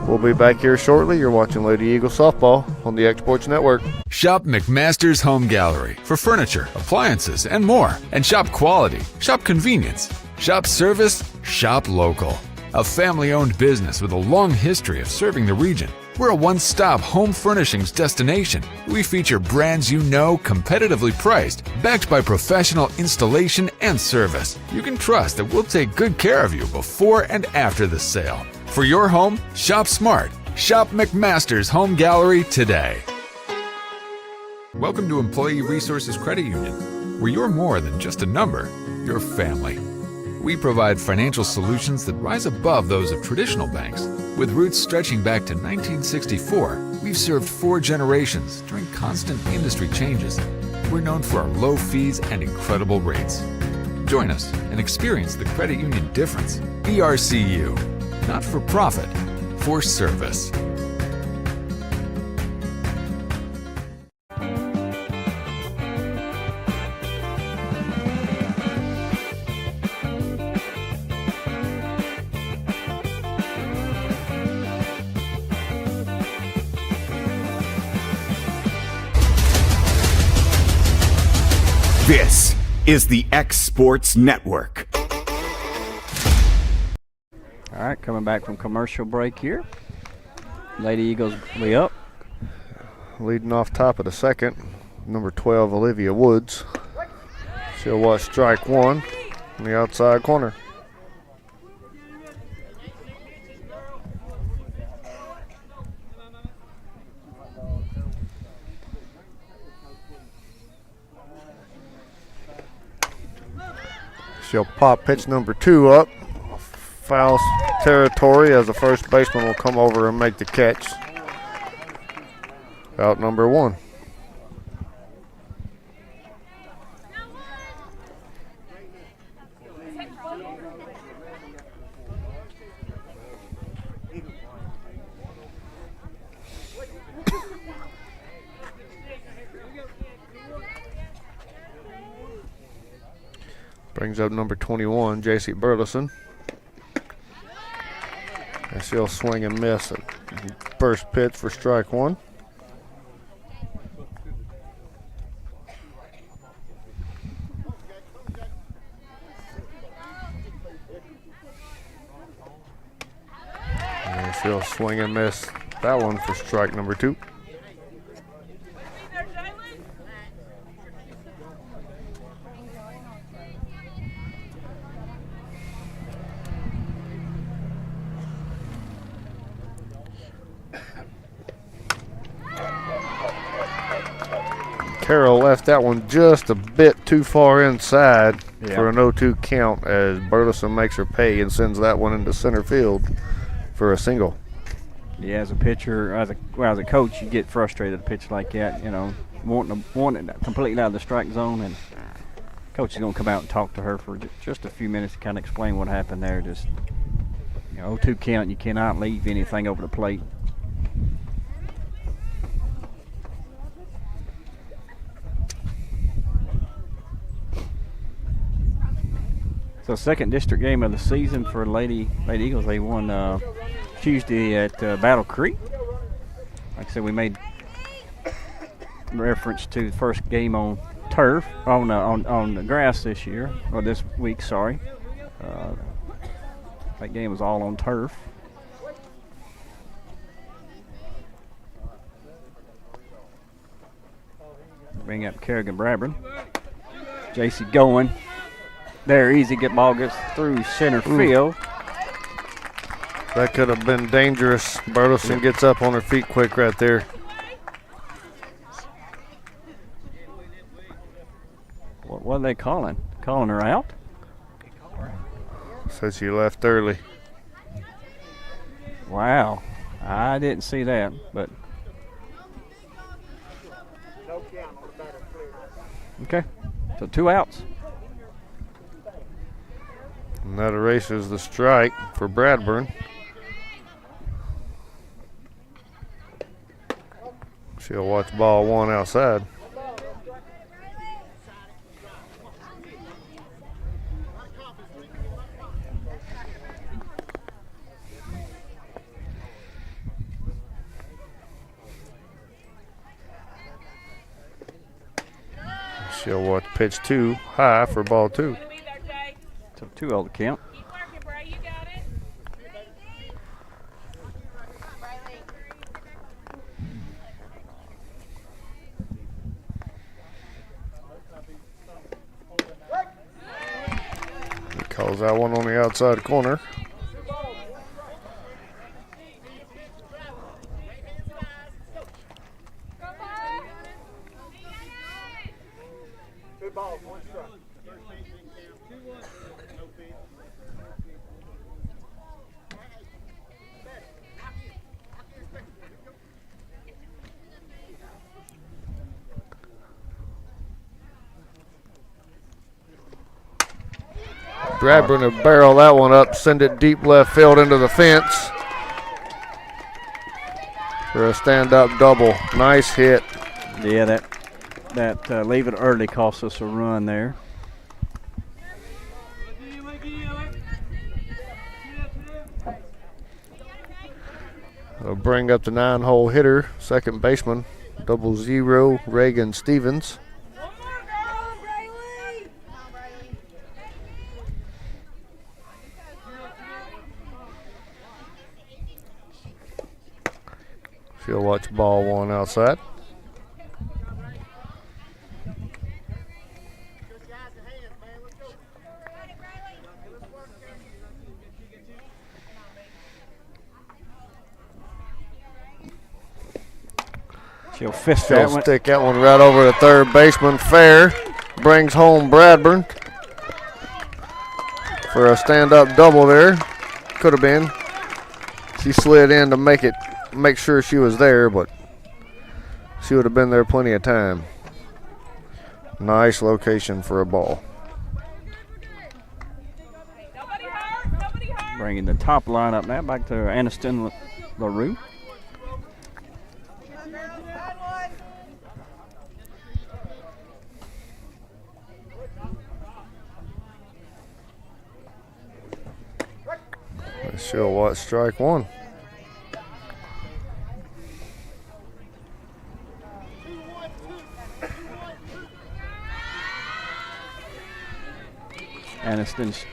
We'll be back here shortly. You're watching Lady Eagles softball on the Exports Network. Shop McMaster's Home Gallery for furniture, appliances, and more. And shop quality, shop convenience, shop service, shop local. A family-owned business with a long history of serving the region. We're a one-stop home furnishings destination. We feature brands you know, competitively priced, backed by professional installation and service. You can trust that we'll take good care of you before and after the sale. For your home, shop smart. Shop McMaster's Home Gallery today. Welcome to Employee Resources Credit Union, where you're more than just a number, you're family. We provide financial solutions that rise above those of traditional banks. With roots stretching back to 1964, we've served 4 generations during constant industry changes. We're known for our low fees and incredible rates. Join us and experience the credit union difference. ERCU, not for profit, for service. This is the X Sports Network. All right, coming back from commercial break here. Lady Eagles way up. Leading off top of the second, number 12, Olivia Woods. She'll watch strike 1 in the outside corner. She'll pop pitch number 2 up. Foul territory, as the first baseman will come over and make the catch. Out number 1. Brings up number 21, J.C. Burleson. And she'll swing and miss at first pitch for strike 1. And she'll swing and miss that one for strike number 2. Carroll left that one just a bit too far inside for an 0-2 count, as Burleson makes her pay and sends that one into center field for a single. Yeah, as a pitcher, as a coach, you get frustrated at a pitch like that, you know, wanting it completely out of the strike zone, and coach is going to come out and talk to her for just a few minutes to kind of explain what happened there. Just, you know, 0-2 count, you cannot leave anything over the plate. So second district game of the season for Lady Eagles. They won Tuesday at Battle Creek. Like I said, we made reference to the first game on turf, on the grass this year, or this week, sorry. That game was all on turf. Bring up Kerrigan Bradburn. JC going. There, easy. Ball gets through center field. That could have been dangerous. Burleson gets up on her feet quick right there. What are they calling? Calling her out? Said she left early. Wow. I didn't see that, but. Okay, so 2 outs. And that erases the strike for Bradburn. She'll watch ball 1 outside. She'll watch pitch 2 high for ball 2. So 2-0 the count. He calls that one on the outside corner. Bradburn will barrel that one up, send it deep left field into the fence for a stand-up double. Nice hit. Yeah, that leave it early cost us a run there. They'll bring up the 9-hole hitter, second baseman, 00 Reagan Stevens. She'll watch ball 1 outside. She'll fist She'll that one. stick that one right over the third baseman. Fair brings home Bradburn for a stand-up double there. Could have been. She slid in to make sure she was there, but she would have been there plenty of time. Nice location for a ball. Bringing the top lineup now back to Aniston LaRue. She'll watch strike 1. Aniston's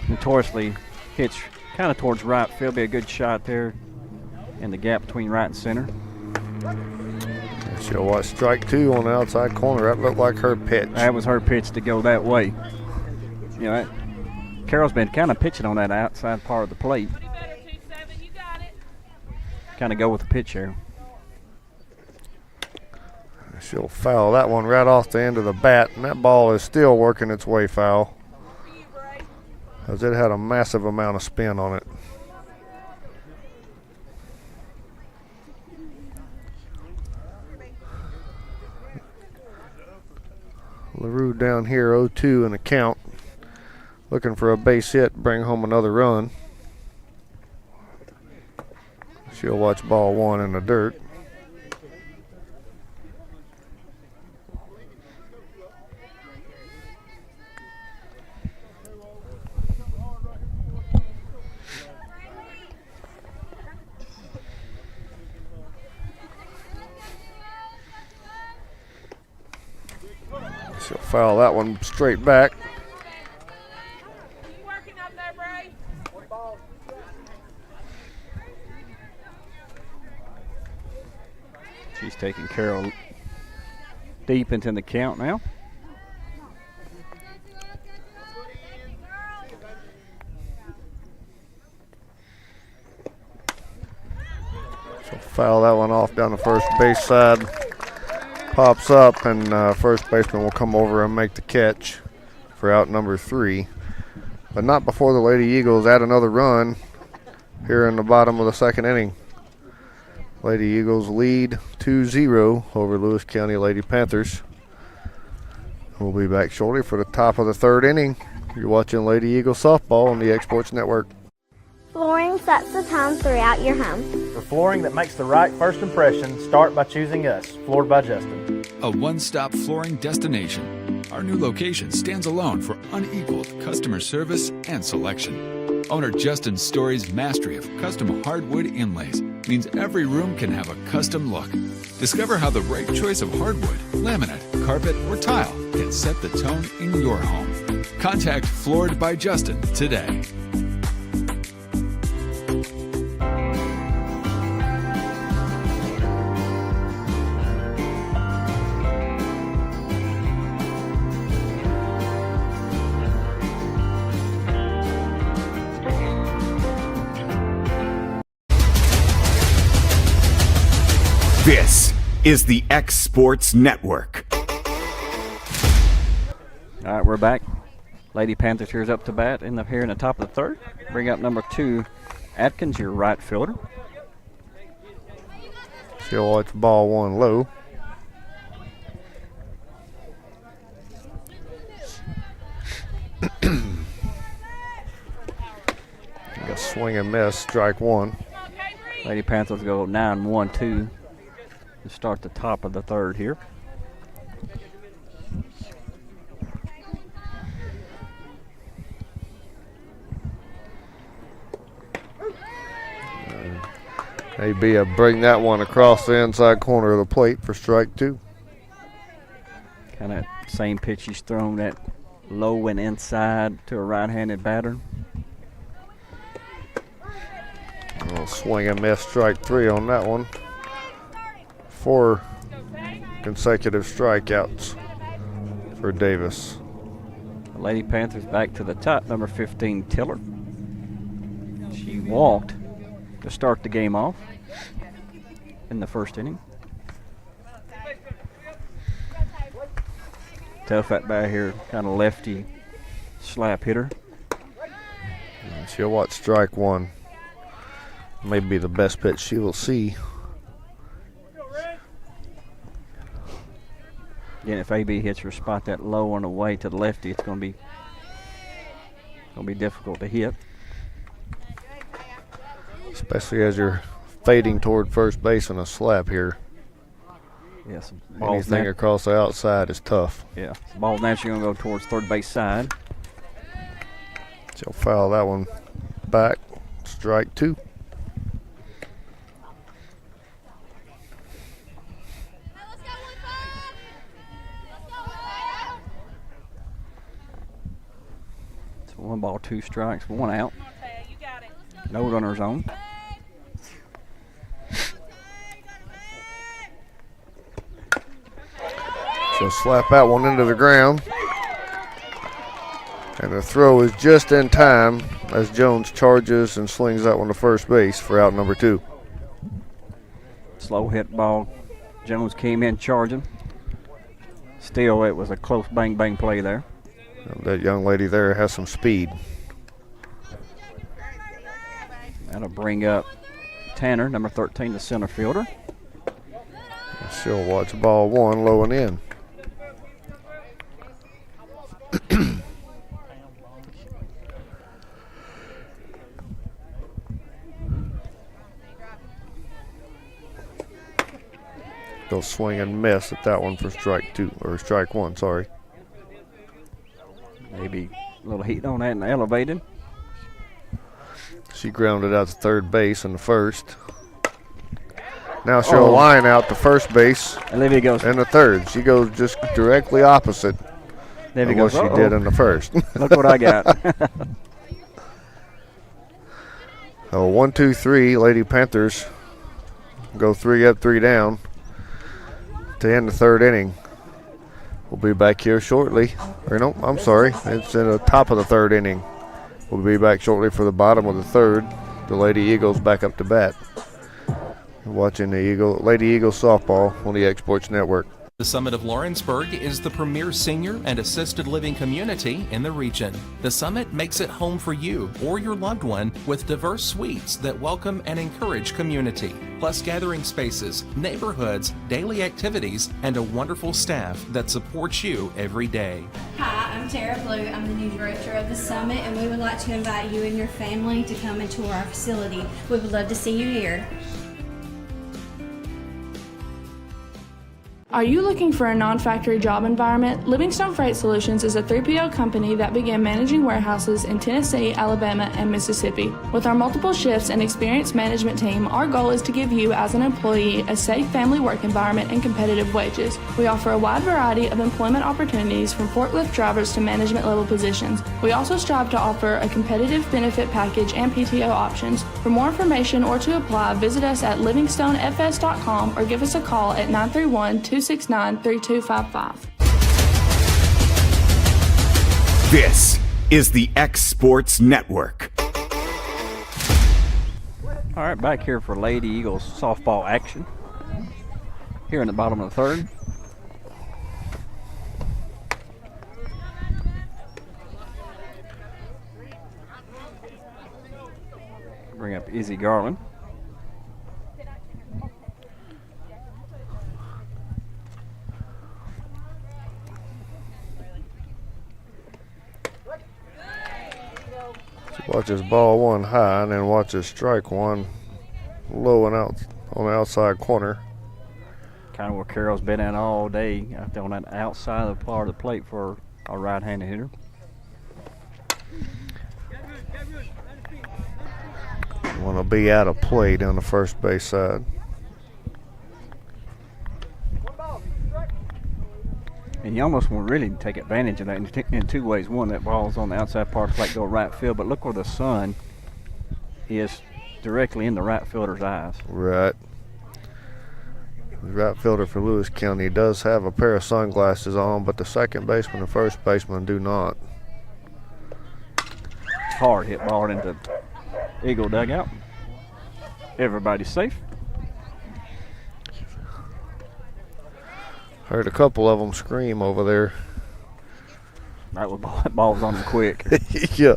notoriously hits kind of towards right field. Be a good shot there in the gap between right and center. She'll watch strike 2 on the outside corner. That looked like her pitch. That was her pitch to go that way. You know, Carroll's been kind of pitching on that outside part of the plate. Kind of go with the pitch here. She'll foul that one right off the end of the bat, and that ball is still working its way foul, as it had a massive amount of spin on it. LaRue down here 0-2 in the count, looking for a base hit, bring home another run. She'll watch ball 1 in the dirt. She'll foul that one straight back. Carroll deep into the count now. So foul that one off down the first base side. Pops up, and first baseman will come over and make the catch for out number 3. But not before the Lady Eagles add another run here in the bottom of the second inning. Lady Eagles lead 2-0 over Lewis County Lady Panthers. We'll be back shortly for the top of the third inning. You're watching Lady Eagles softball on the Exports Network. Flooring sets the tone throughout your home. For flooring that makes the right first impression, start by choosing us, Floored by Justin. A one-stop flooring destination. Our new location stands alone for unequaled customer service and selection. Owner Justin Story's mastery of custom hardwood inlays means every room can have a custom look. Discover how the right choice of hardwood, laminate, carpet, or tile can set the tone in your home. Contact Floored by Justin today. This is the X Sports Network. All right, we're back. Lady Panthers here's up to bat here in the top of the third. Bring up number 2, Atkins, your right fielder. She'll watch ball 1 low. A swing and miss, strike 1. Lady Panthers go 9-1-2 to start the top of the third here. Maybe bring that one across the inside corner of the plate for strike 2. Kind of same pitch he's thrown, that low and inside to a right-handed batter. A little swing and miss, strike 3 on that one. 4 consecutive strikeouts for Davis. The Lady Panthers back to the top, number 15, Tiller. She walked to start the game off in the first inning. Tough at bat here, kind of lefty slap hitter. And she'll watch strike 1. Maybe the best pitch she will see. Again, if AB hits her spot that low on the way to the lefty, it's going to be difficult to hit. Especially as you're fading toward first base on a slap here. Yes. Anything across the outside is tough. Yeah. Ball's naturally going to go towards third base side. She'll foul that one back. Strike 2. It's 1 ball, 2 strikes, 1 out. No runners on. She'll slap that one into the ground. And the throw is just in time as Jones charges and slings that one to first base for out number 2. Slow hit ball. Jones came in charging. Still, it was a close bang-bang play there. That young lady there has some speed. That'll bring up Tanner, number 13, the center fielder. She'll watch ball 1 low and in. They'll swing and miss at that one for strike 2, or strike 1, sorry. Maybe a little heat on that and elevated. She grounded out to third base in the first. Now she'll line out to first base. And Livy goes in the third. She goes just directly opposite of what she did in the first. Look what I got. So 1, 2, 3. Lady Panthers go 3 up, 3 down. to end the third inning. We'll be back here shortly. Or no, I'm sorry. It's in the top of the third inning. We'll be back shortly for the bottom of the third. The Lady Eagles back up to bat. Watching the Lady Eagles softball on the Exports Network. The Summit of Lawrenceburg is the premier senior and assisted living community in the region. The Summit makes it home for you or your loved one with diverse suites that welcome and encourage community, plus gathering spaces, neighborhoods, daily activities, and a wonderful staff that supports you every day. Hi, I'm Tara Blue. I'm the new director of the Summit, and we would like to invite you and your family to come and tour our facility. We would love to see you here. Are you looking for a non-factory job environment? Livingstone Freight Solutions is a 3PL company that began managing warehouses in Tennessee, Alabama, and Mississippi. With our multiple shifts and experienced management team, our goal is to give you as an employee a safe family work environment and competitive wages. We offer a wide variety of employment opportunities from forklift drivers to management level positions. We also strive to offer a competitive benefit package and PTO options. For more information or to apply, visit us at livingstonefs.com or give us a call at 931-269-3255. This is the X Sports Network. All right, back here for Lady Eagles softball action. Here in the bottom of the third. Bring up Izzy Garland. Watch this ball one high and then watch this strike one low and out on the outside corner. Kind of where Carroll's been at all day, out there on that outside of the part of the plate for our right-handed hitter. Want to be out of play down the first base side. And you almost want really to take advantage of that in two ways. One, that ball's on the outside part of the plate, go right field, but look where the sun is directly in the right fielder's eyes. Right. The right fielder for Lewis County does have a pair of sunglasses on, but the second baseman and first baseman do not. Hard hit ball into Eagle dugout. Everybody's safe. Heard a couple of them scream over there. Right, with balls on them quick. Yeah.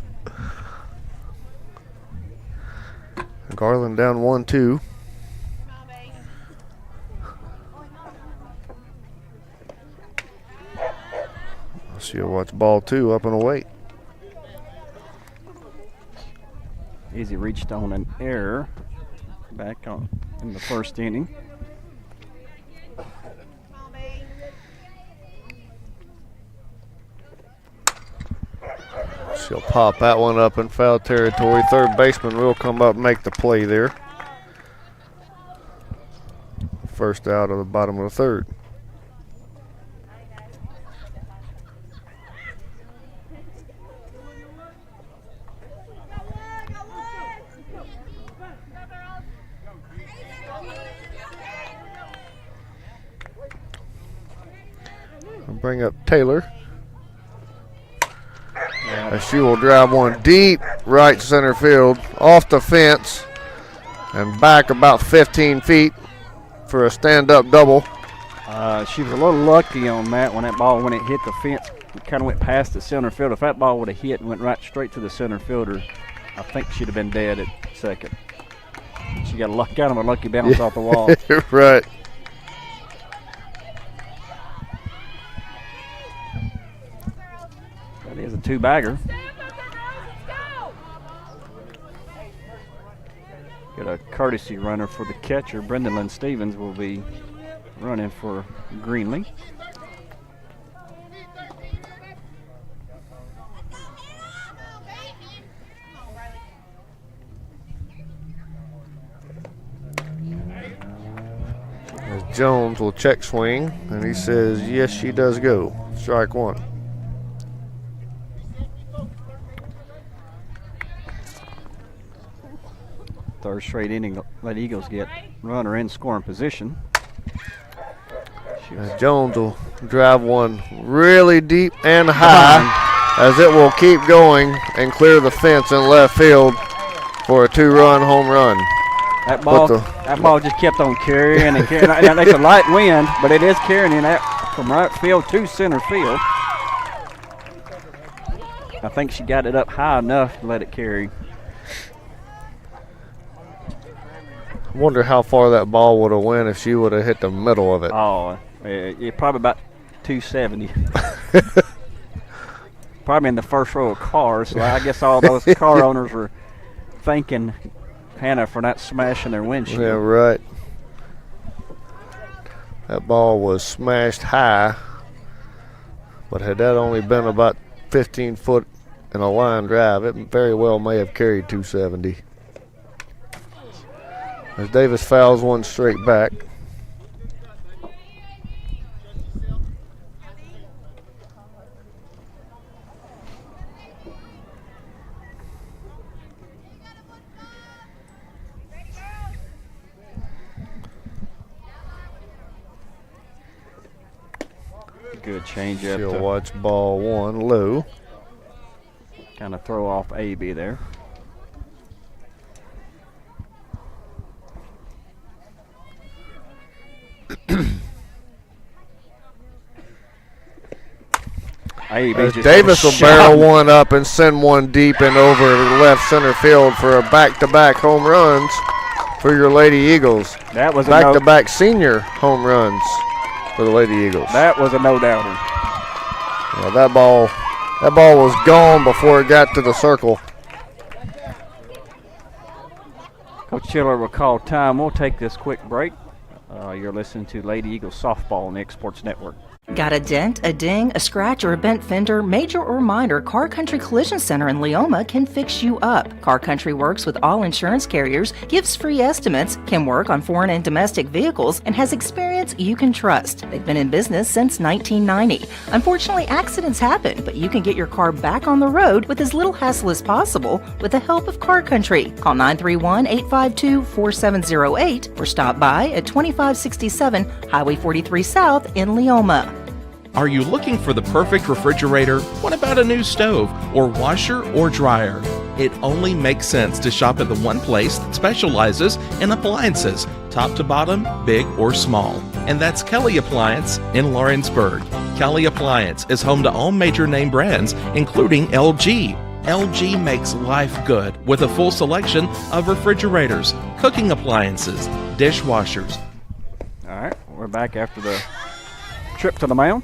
Garland down 1-2. She'll watch ball two up and away. Easy reached on an error back on in the first inning. She'll pop that one up in foul territory. Third baseman will come up and make the play there. First out of the bottom of the third. I'll bring up Taylor. As she will drive one deep right center field, off the fence, and back about 15 feet for a stand-up double. She was a little lucky on that when it hit the fence. It kind of went past the center field. If that ball would have hit and went right straight to the center fielder, I think she'd have been dead at second. She got kind of a lucky bounce off the wall. Right. That is a two-bagger. Got a courtesy runner for the catcher. Brendan Lynn Stevens will be running for Greenlee. As Jones will check swing, and he says, yes, she does go. Strike one. Third straight inning, let Eagles get runner in scoring position. Jones will drive one really deep and high as it will keep going and clear the fence in left field for a 2-run home run. That ball just kept on carrying and carrying. Now, it's a light wind, but it is carrying it out from right field to center field. I think she got it up high enough to let it carry. I wonder how far that ball would have went if she would have hit the middle of it. Oh, probably about 270. Probably in the first row of cars. So I guess all those car owners were thanking Hannah for not smashing their windshield. Yeah, right. That ball was smashed high, but had that only been about 15 foot in a line drive, it very well may have carried 270. As Davis fouls one straight back. Good change up. She'll watch ball one low. Kind of throw off AB there. Davis will barrel one up and send one deep and over left center field for a back-to-back home runs for your Lady Eagles. That was back-to-back senior home runs for the Lady Eagles. That was a no-doubter. Yeah, that ball was gone before it got to the circle. Coach Chiller will call time. We'll take this quick break. You're listening to Lady Eagles Softball on the X Sports Network. Got a dent, a ding, a scratch, or a bent fender? Major or minor, Car Country Collision Center in Leoma can fix you up. Car Country works with all insurance carriers, gives free estimates, can work on foreign and domestic vehicles, and has experience you can trust. They've been in business since 1990. Unfortunately, accidents happen, but you can get your car back on the road with as little hassle as possible with the help of Car Country. Call 931-852-4708 or stop by at 2567 Highway 43 South in Leoma. Are you looking for the perfect refrigerator? What about a new stove or washer or dryer? It only makes sense to shop at the one place that specializes in appliances, top to bottom, big or small. And that's Kelly Appliance in Lawrenceburg. Kelly Appliance is home to all major name brands, including LG. LG makes life good with a full selection of refrigerators, cooking appliances, dishwashers. All right, we're back after the trip to the mound.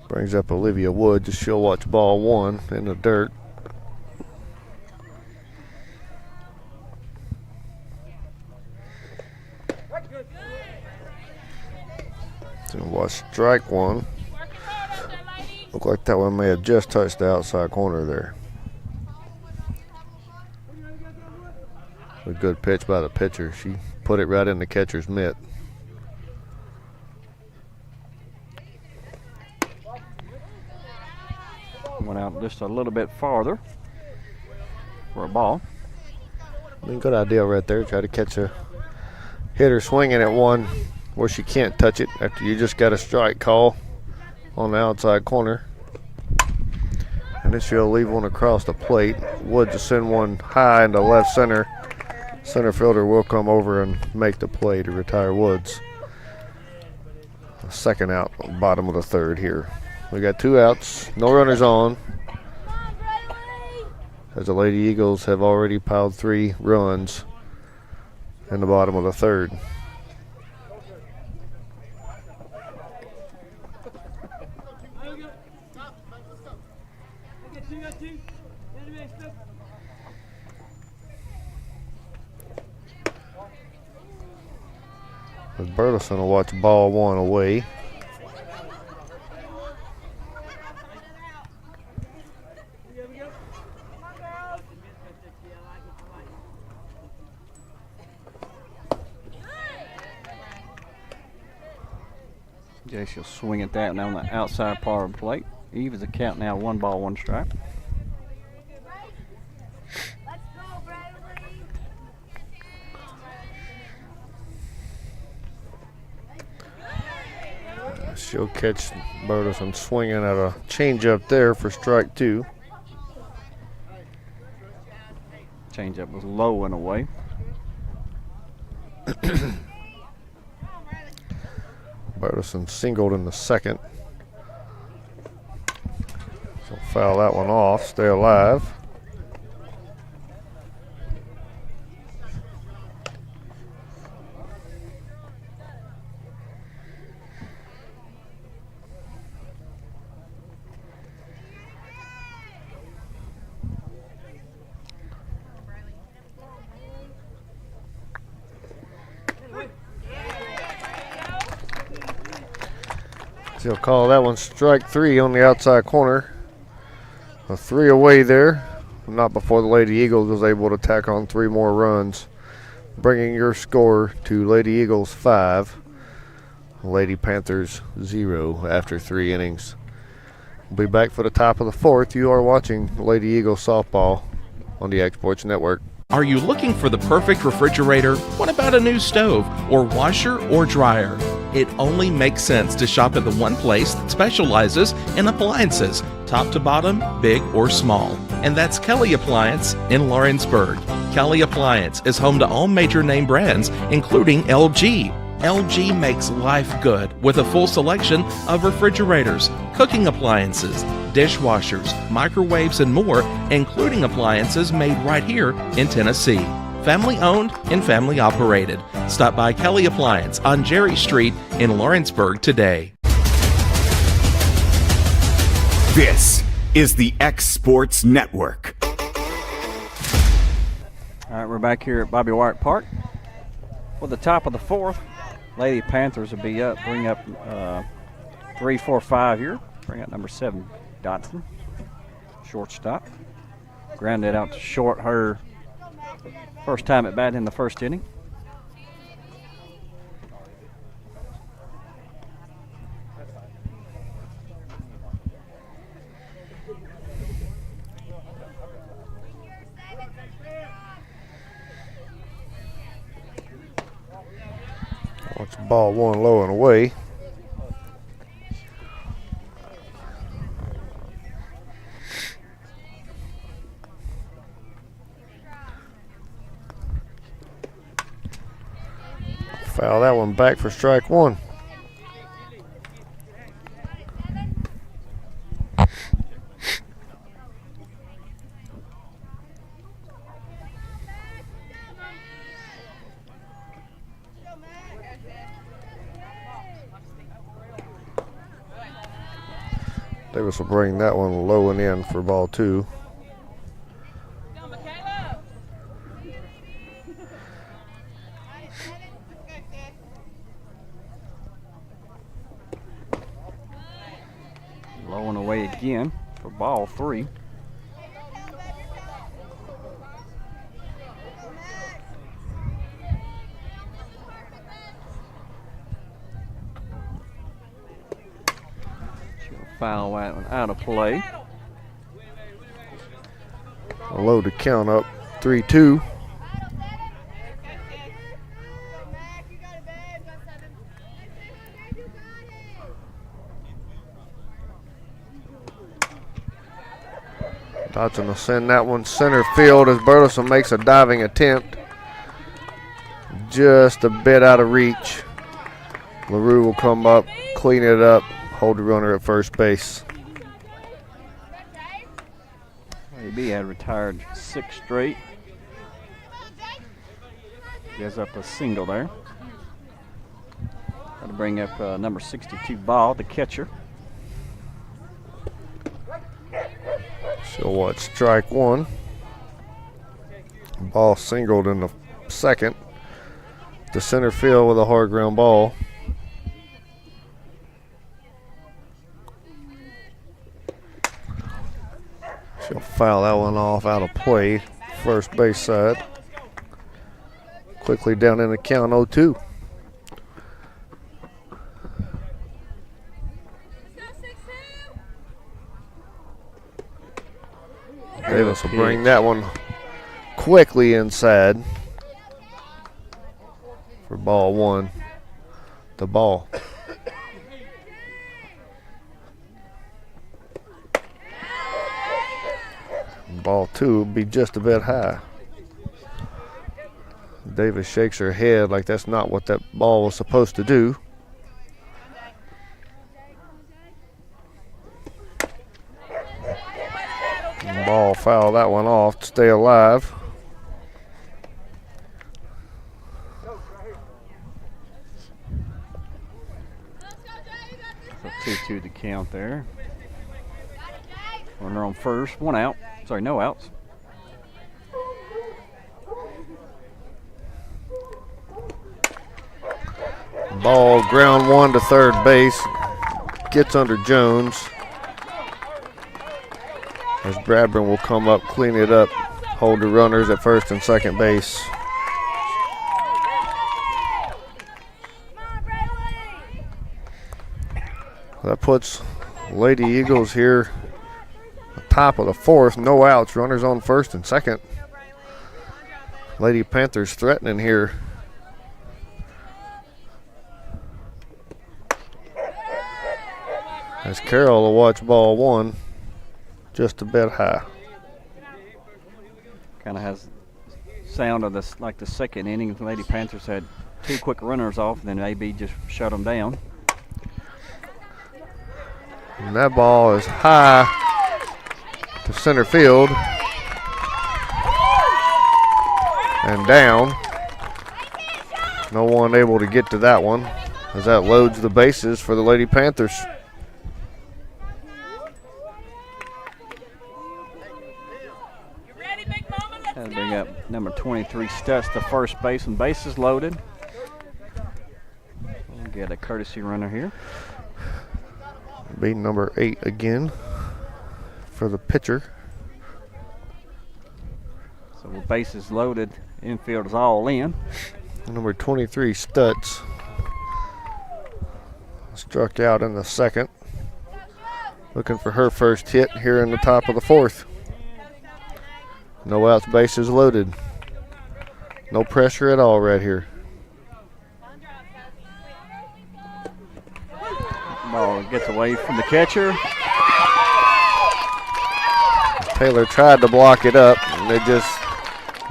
Brings up Olivia Woods as she'll watch ball one in the dirt. So watch strike one. Look like that one may have just touched the outside corner there. A good pitch by the pitcher. She put it right in the catcher's mitt. Went out just a little bit farther for a ball. Good idea right there. Try to catch a hitter swinging at one where she can't touch it after you just got a strike call on the outside corner. And then she'll leave one across the plate. Woods will send one high into left center. Center fielder will come over and make the play to retire Woods. A second out, bottom of the third here. We got 2 outs, no runners on. As the Lady Eagles have already piled 3 runs in the bottom of the third. As Burleson will watch ball one away. She'll swing at that now on the outside part of the plate. Eve is a count now, 1 ball, 1 strike. She'll catch Burleson swinging at a changeup there for strike 2. Changeup was low and away. Burleson singled in the second. She'll foul that one off, stay alive. She'll call that one strike 3 on the outside corner. A 3 away there. Not before the Lady Eagles was able to tack on 3 more runs, bringing your score to Lady Eagles 5, Lady Panthers 0 after 3 innings. We'll be back for the top of the 4th. You are watching Lady Eagles softball on the Exports Network. Are you looking for the perfect refrigerator? What about a new stove or washer or dryer? It only makes sense to shop at the one place that specializes in appliances, top to bottom, big or small. And that's Kelly Appliance in Lawrenceburg. Kelly Appliance is home to all major name brands, including LG. LG makes life good with a full selection of refrigerators, cooking appliances, dishwashers, microwaves, and more, including appliances made right here in Tennessee. Family owned and family operated. Stop by Kelly Appliance on Jerry Street in Lawrenceburg today. This is the X Sports Network. All right, we're back here at Bobby Wyatt Park for the top of the 4th. Lady Panthers will be up, bring up 3, 4, 5 here. Bring up number 7, Dotson, shortstop. Grounded out to short her first time at bat in the first inning. It's ball 1 low and away. Foul that one back for strike 1. Davis will bring that one low and in for ball 2. Low and away again for ball 3. Foul that one out of play. A low to count up 3-2. Dodson will send that one center field as Burleson makes a diving attempt. Just a bit out of reach. LaRue will come up, clean it up, hold the runner at first base. AB had retired 6 straight. Gives up a single there. Got to bring up number 62 Ball, the catcher. She'll watch strike 1. Ball singled in the second. To center field with a hard ground ball. She'll foul that one off out of play, first base side. Quickly down in the count, 0-2. Davis will bring that one quickly inside for ball 1. The ball. Ball 2 will be just a bit high. Davis shakes her head like that's not what that ball was supposed to do. Ball foul that one off to stay alive. So 2-2 to count there. Runner on first, one out. Sorry, no outs. Ball ground one to third base. Gets under Jones. As Bradburn will come up, clean it up, hold the runners at first and second base. That puts Lady Eagles here at the top of the fourth. No outs, runners on first and second. Lady Panthers threatening here. As Carroll will watch ball one, just a bit high. Kind of has sound of this like the second inning. The Lady Panthers had two quick runners off, and then AB just shut them down. And that ball is high to center field and down. No one able to get to that one as that loads the bases for the Lady Panthers. Had to bring up number 23 Stutz to first base, and bases loaded. We'll get a courtesy runner here. Be number 8 again for the pitcher. So with bases loaded, infield is all in. Number 23 Stutz struck out in the second. Looking for her first hit here in the top of the fourth. No outs, bases loaded. No pressure at all right here. Ball gets away from the catcher. Taylor tried to block it up, and they just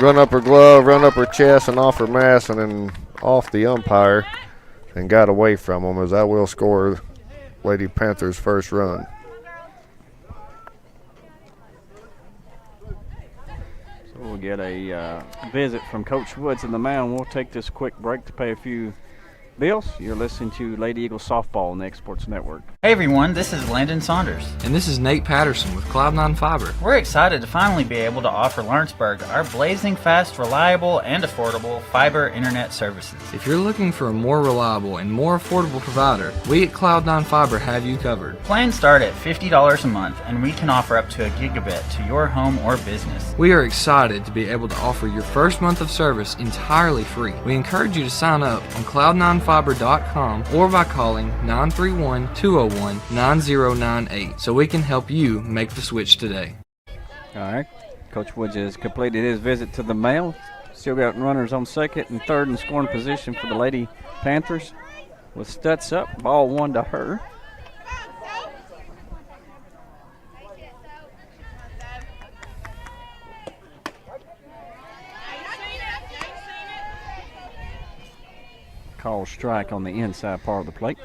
run up her glove, run up her chest, and off her mask, and then off the umpire, and got away from them, as that will score Lady Panthers' first run. So we'll get a visit from Coach Woods in the mound. We'll take this quick break to pay a few bills. You're listening to Lady Eagle Softball on the X Sports Network. Hey everyone, this is Landon Saunders. And this is Nate Patterson with Cloud9 Fiber. We're excited to finally be able to offer Lawrenceburg our blazing fast, reliable, and affordable fiber internet services. If you're looking for a more reliable and more affordable provider, we at Cloud9 Fiber have you covered. Plans start at $50 a month, and we can offer up to a gigabit to your home or business. We are excited to be able to offer your first month of service entirely free. We encourage you to sign up on cloud9fiber.com or by calling 931-201-9098 so we can help you make the switch today. All right. Coach Woods has completed his visit to the mound. Still got runners on second and third in scoring position for the Lady Panthers. With Stutz up, ball one to her. Call strike on the inside part of the plate.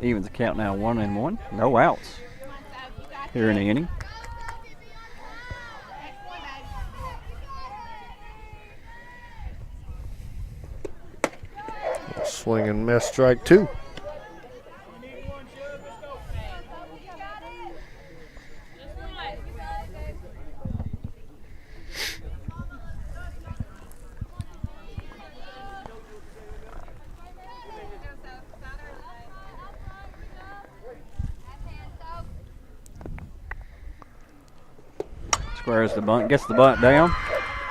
Evens the count now 1-1. No outs here in the inning. Swing and miss, strike two. Squares the bunt, gets the bunt down.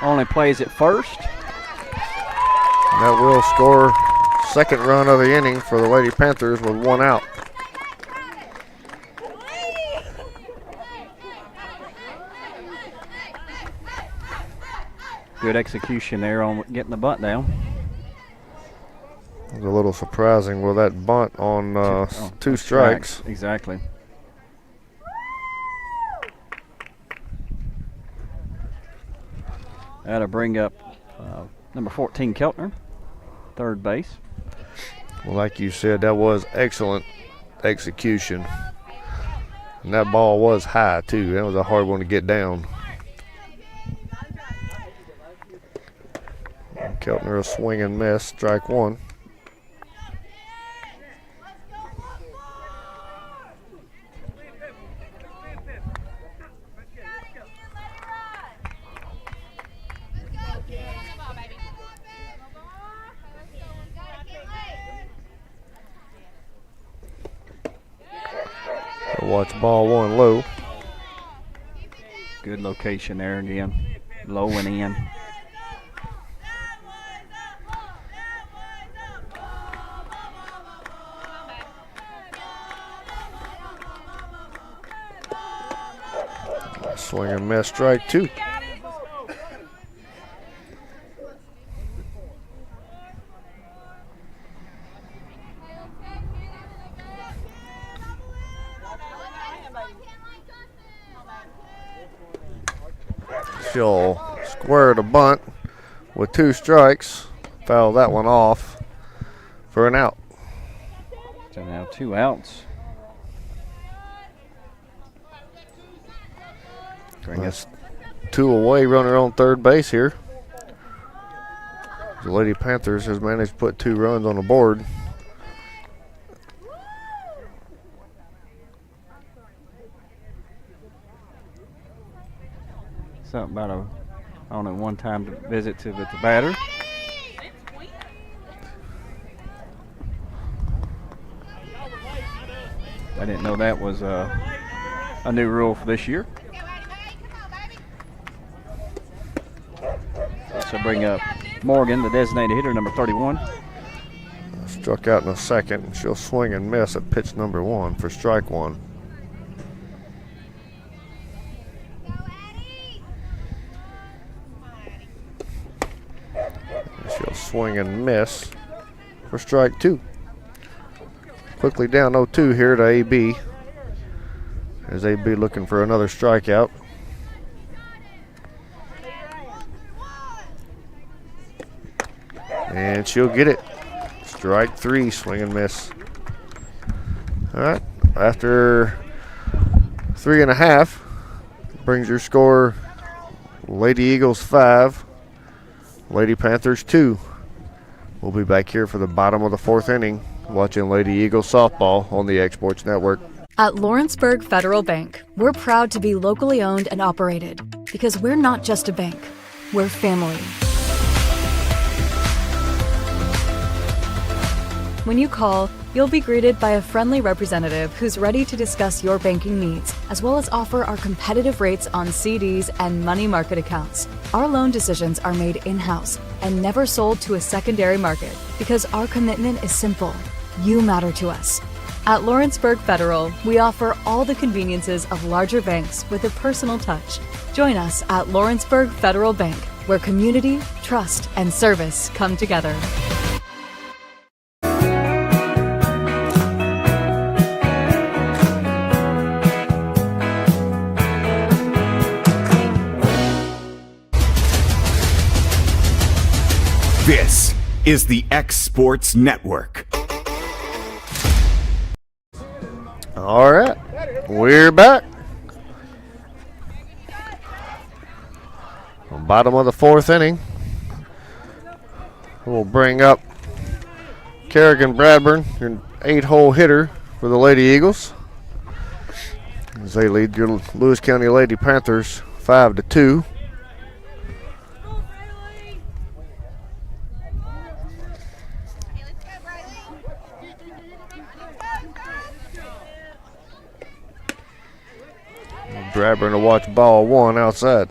Only plays it first. And that will score second run of the inning for the Lady Panthers with one out. Good execution there on getting the bunt down. It was a little surprising with that bunt on two strikes. Exactly. That'll bring up number 14, Keltner, third base. Well, like you said, that was excellent execution. And that ball was high, too. That was a hard one to get down. Keltner a swing and miss, strike one. Watch ball one low. Good location there again. Low and in. Swing and miss, strike two. She'll square the bunt with 2 strikes. Foul that one off for an out. So now 2 outs. That's 2 away, runner on third base here. The Lady Panthers has managed to put 2 runs on the board. Something about on a one-time visit to the batter. I didn't know that was a new rule for this year. So bring up Morgan, the designated hitter, number 31. Struck out in the second, and she'll swing and miss at pitch number 1 for strike 1. She'll swing and miss for strike 2. Quickly down 0-2 here to AB. As AB looking for another strikeout. And she'll get it. Strike 3, swing and miss. All right, after 3.5, brings your score Lady Eagles 5, Lady Panthers 2. We'll be back here for the bottom of the 4th inning, watching Lady Eagles softball on the Exports Network. At Lawrenceburg Federal Bank, we're proud to be locally owned and operated because we're not just a bank, we're family. When you call, you'll be greeted by a friendly representative who's ready to discuss your banking needs, as well as offer our competitive rates on CDs and money market accounts. Our loan decisions are made in-house and never sold to a secondary market because our commitment is simple. You matter to us. At Lawrenceburg Federal, we offer all the conveniences of larger banks with a personal touch. Join us at Lawrenceburg Federal Bank, where community, trust, and service come together. This is the X Sports Network. All right, we're back. Bottom of the 4th inning. We'll bring up Kerrigan Bradburn, your 8-hole hitter for the Lady Eagles, as they lead your Lewis County Lady Panthers 5-2. Bradburn to watch ball 1 outside.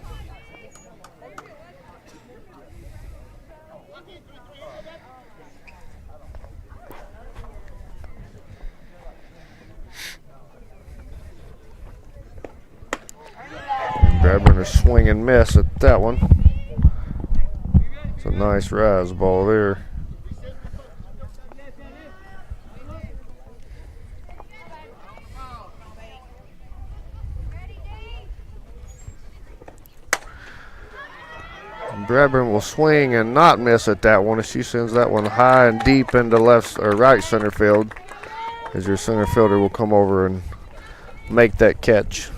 Bradburn a swing and miss at that one. It's a nice rise ball there. Bradburn will swing and not miss at that one as she sends that one high and deep into left or right center field, as your center fielder will come over and make that catch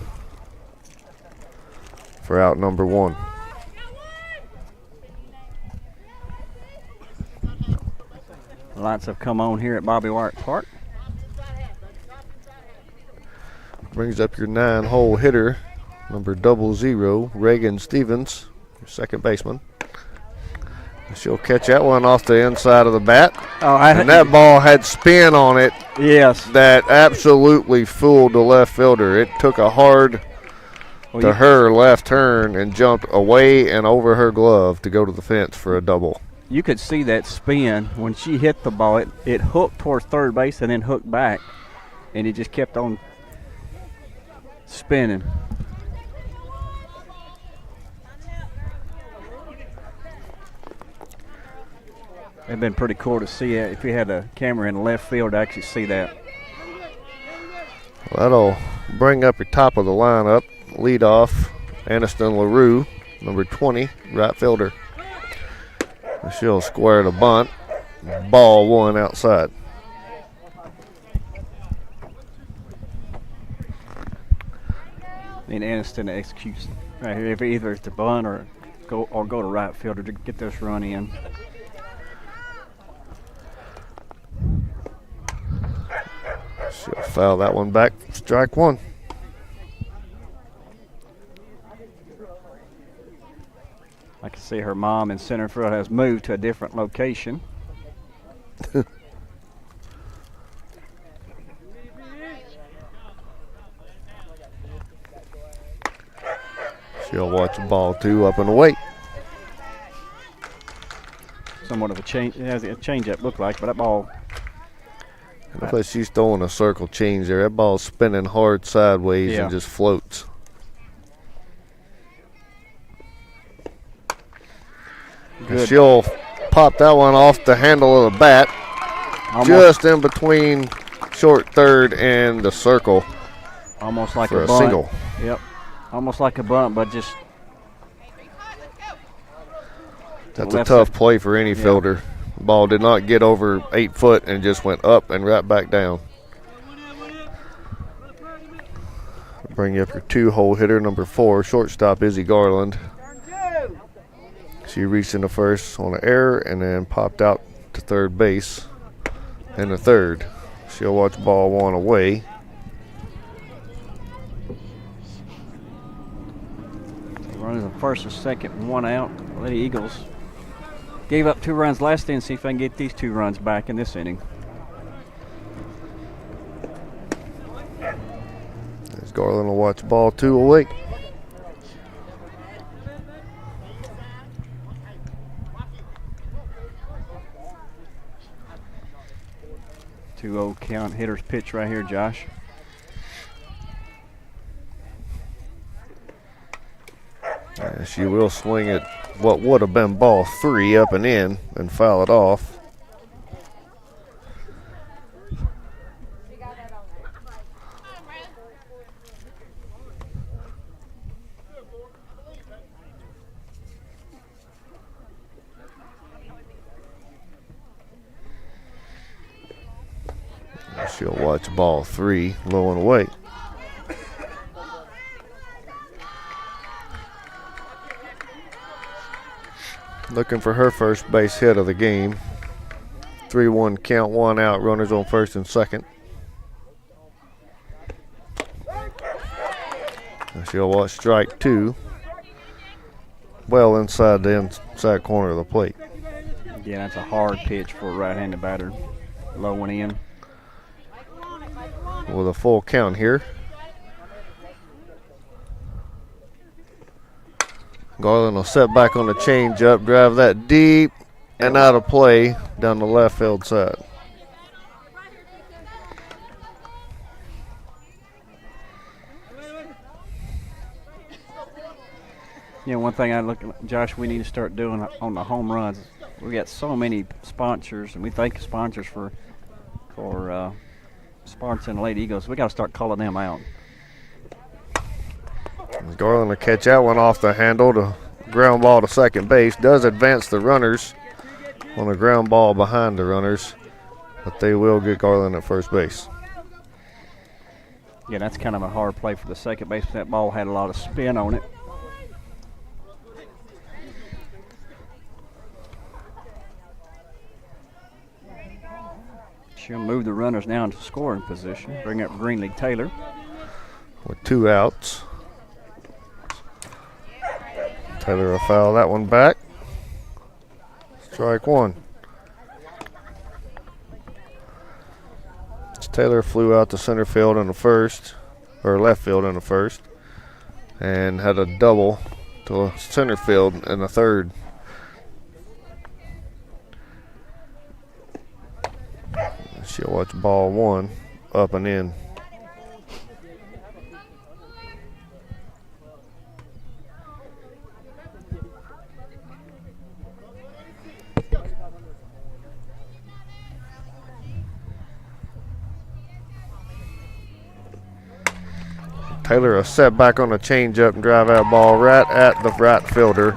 for out number 1. Lights have come on here at Bobby Wyatt Park. Brings up your 9-hole hitter, number 00, Reagan Stevens, your second baseman. She'll catch that one off the inside of the bat. And that ball had spin on it. Yes. That absolutely fooled the left fielder. It took a hard to her left turn and jumped away and over her glove to go to the fence for a double. You could see that spin when she hit the ball. It hooked towards third base and then hooked back, and it just kept on spinning. It'd been pretty cool to see it if you had a camera in left field to actually see that. Well, that'll bring up your top of the lineup. Lead off, Aniston LaRue, number 20, right fielder. She'll square the bunt. Ball 1 outside. And Aniston executes right here. If either it's the bunt or go to right fielder to get this run in. She'll foul that one back. Strike 1. I can see her mom in center field has moved to a different location. She'll watch ball 2 up and away. Somewhat of a change. It has a change-up look like, but that ball. It looks like she's throwing a circle change there. That ball's spinning hard sideways and just floats. And she'll pop that one off the handle of the bat, just in between short third and the circle. Almost like for a bunt. Single. Yep. Almost like a bunt, but just. That's a tough play for any fielder. Ball did not get over 8 foot and just went up and right back down. Bring you up your 2-hole hitter, number 4, shortstop Izzy Garland. She reached into first on an error and then popped out to third base in the third. She'll watch ball 1 away. Runners on first and second, 1 out. Lady Eagles gave up 2 runs last inning. See if I can get these 2 runs back in this inning. As Garland will watch ball 2 away. Two-0 count. Hitter's pitch right here, Josh. She will swing at what would have been ball 3 up and in and foul it off. She'll watch ball 3 low and away. Looking for her first base hit of the game. 3-1 count, 1 out, runners on first and second. And she'll watch strike 2. Well inside the inside corner of the plate. Yeah, that's a hard pitch for a right-handed batter. Low and in. With a full count here. Garland will set back on the change-up, drive that deep and out of play down the left field side. Yeah, one thing I look at, Josh, we need to start doing on the home runs. We got so many sponsors, and we thank sponsors for sponsoring the Lady Eagles. We got to start calling them out. Garland will catch that one off the handle to ground ball to second base. Does advance the runners on a ground ball behind the runners, but they will get Garland at first base. Yeah, that's kind of a hard play for the second base. That ball had a lot of spin on it. She'll move the runners now into scoring position. Bring up Greenlee Taylor. With 2 outs. Taylor will foul that one back. Strike 1. Taylor flew out to center field in the first, or left field in the first, and had a double to center field in the third. She'll watch ball 1 up and in. Taylor a setback on a changeup and drive out ball right at the right fielder,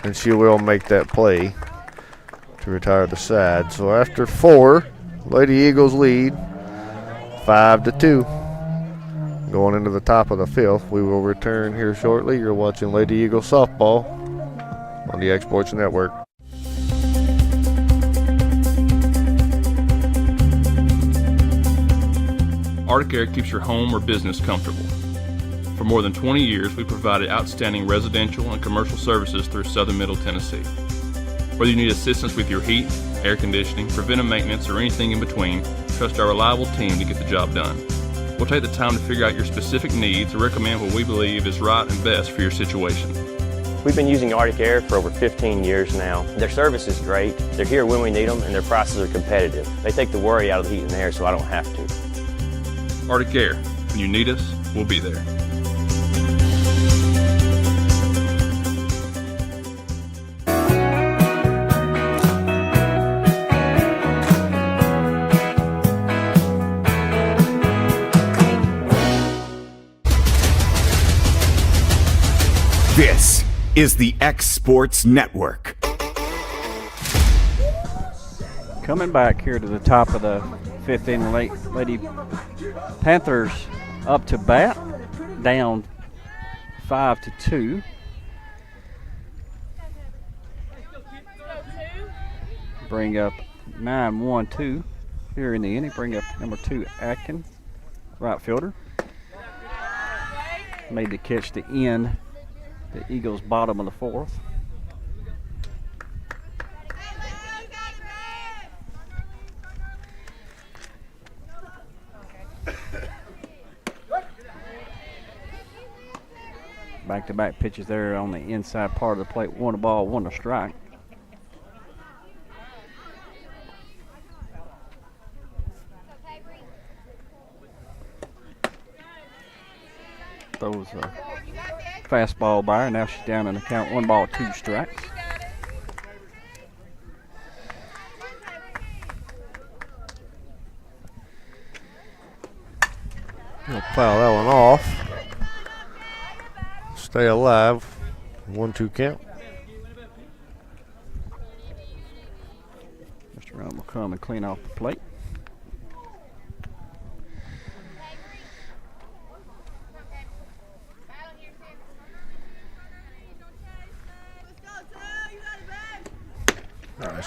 and she will make that play to retire the side. So after 4, Lady Eagles lead 5-2. Going into the top of the 5th. We will return here shortly. You're watching Lady Eagles softball on the Exports Network. Arctic Air keeps your home or business comfortable. For more than 20 years, we've provided outstanding residential and commercial services through southern Middle Tennessee. Whether you need assistance with your heat, air conditioning, preventive maintenance, or anything in between, trust our reliable team to get the job done. We'll take the time to figure out your specific needs and recommend what we believe is right and best for your situation. We've been using Arctic Air for over 15 years now. Their service is great, they're here when we need them, and their prices are competitive. They take the worry out of the heat and air so I don't have to. Arctic Air, when you need us, we'll be there. This is the X Sports Network. Coming back here to the top of the 5th inning, Lady Panthers up to bat, down 5-2. Bring up 9-1-2 here in the inning. Bring up number 2, Atkin, right fielder. Made the catch to end the Eagles' bottom of the 4th. Back-to-back pitches there on the inside part of the plate. 1 ball, 1 strike. Throws a fastball by her. Now she's down in the count. 1 ball, 2 strikes. He'll foul that one off. Stay alive. 1-2 count. Mr. Run will come and clean off the plate.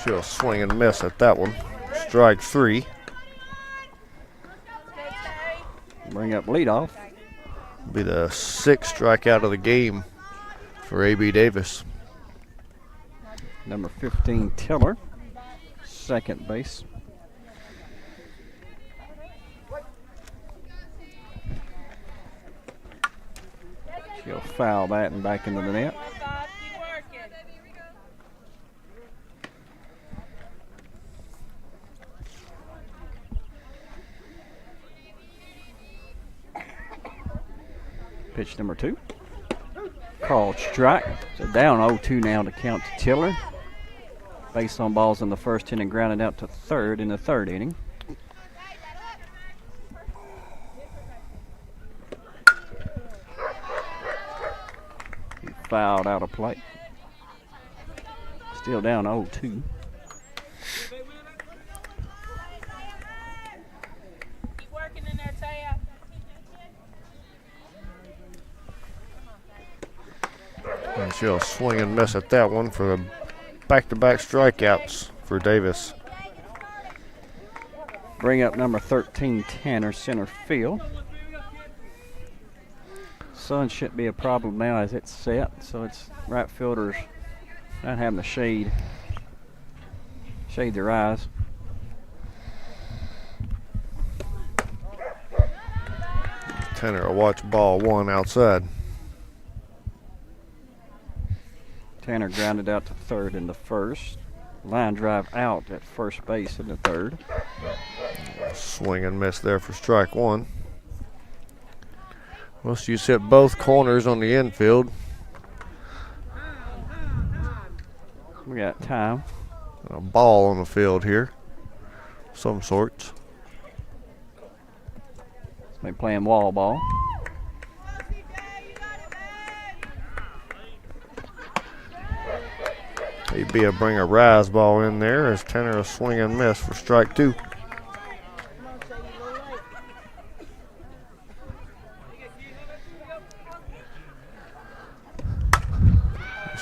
She'll swing and miss at that one. Strike 3. Bring up leadoff. Be the 6th strikeout of the game for A.B. Davis. Number 15, Tiller, second base. She'll foul that and back into the net. Pitch number 2. Called strike. So down 0-2 now to count to Tiller. Base on balls in the first inning, grounded out to third in the 3rd inning. He fouled out of play. Still down 0-2. And she'll swing and miss at that one for the back-to-back strikeouts for Davis. Bring up number 13, Tanner, center field. Sun shouldn't be a problem now as it's set, so it's right fielders not having to shade their eyes. Tanner will watch ball one outside. Tanner grounded out to third in the first. Line drive out at first base in the third. Swing and miss there for strike one. Once you hit both corners on the infield. We got time. A ball on the field here. Some sorts. They playing wall ball. AB will bring a rise ball in there as Tanner will swing and miss for strike two.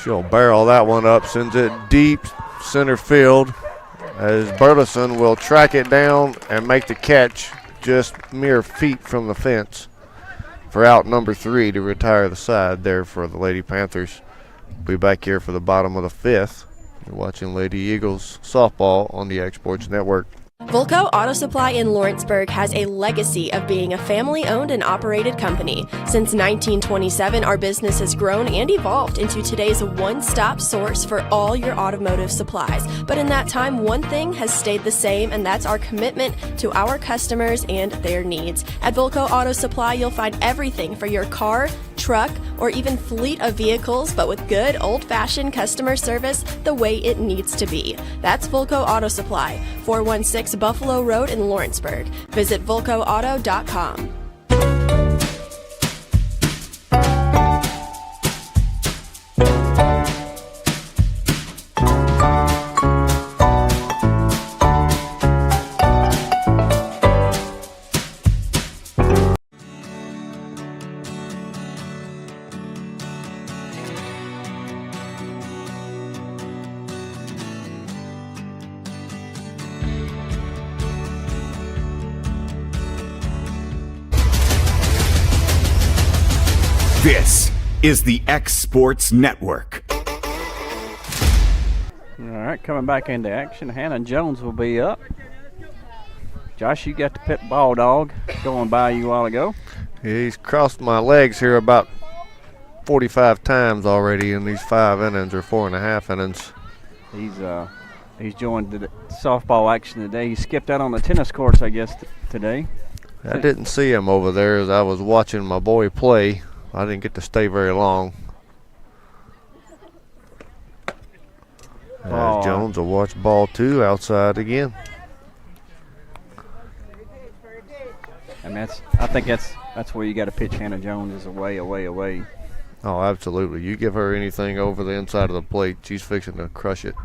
She'll barrel that one up, sends it deep center field as Burleson will track it down and make the catch just mere feet from the fence for out number 3 to retire the side there for the Lady Panthers. Be back here for the bottom of the 5th. You're watching Lady Eagles softball on the Exports Network. Volco Auto Supply in Lawrenceburg has a legacy of being a family-owned and operated company. Since 1927, our business has grown and evolved into today's one-stop source for all your automotive supplies. But in that time, one thing has stayed the same, and that's our commitment to our customers and their needs. At Volco Auto Supply, you'll find everything for your car, truck, or even fleet of vehicles, but with good old-fashioned customer service the way it needs to be. That's Volco Auto Supply, 416 Buffalo Road in Lawrenceburg. Visit VolcoAuto.com. This is the X Sports Network. All right, coming back into action, Hannah Jones will be up. Josh, you got the pit ball dog going by you a while ago. He's crossed my legs here about 45 times already in these 5 innings or 4.5 innings. He's joined the softball action today. He skipped out on the tennis courts, I guess, today. I didn't see him over there as I was watching my boy play. I didn't get to stay very long. As Jones will watch ball 2 outside again. And I think that's where you got to pitch Hannah Jones is away. Oh, absolutely. You give her anything over the inside of the plate, she's fixing to crush it.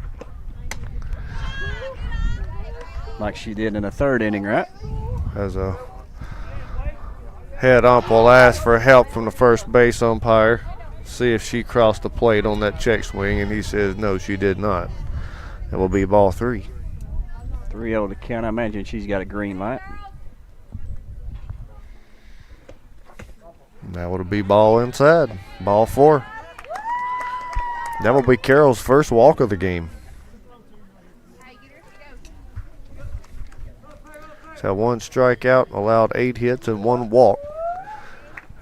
Like she did in the 3rd inning, right? As a head ump will ask for help from the first base umpire. See if she crossed the plate on that check swing, and he says no, she did not. It will be ball 3. 3-0 to count. I imagine she's got a green light. That would be ball inside. Ball 4. That will be Carroll's first walk of the game. She's had 1 strikeout, allowed 8 hits and 1 walk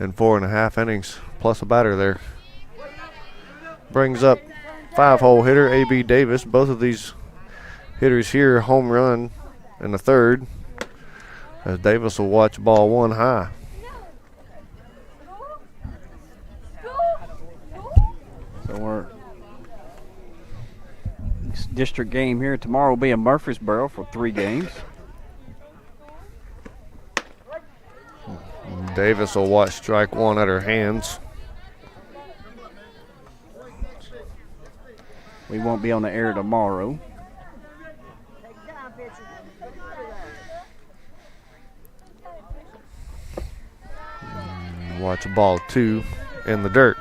in 4.5 innings, plus a batter there. Brings up 5-hole hitter A.B. Davis. Both of these hitters here home run in the 3rd, as Davis will watch ball 1 high. So we're district game here tomorrow will be in Murfreesboro for 3 games. Davis will watch strike 1 at her hands. we won't be on the air tomorrow. Watch ball 2 in the dirt.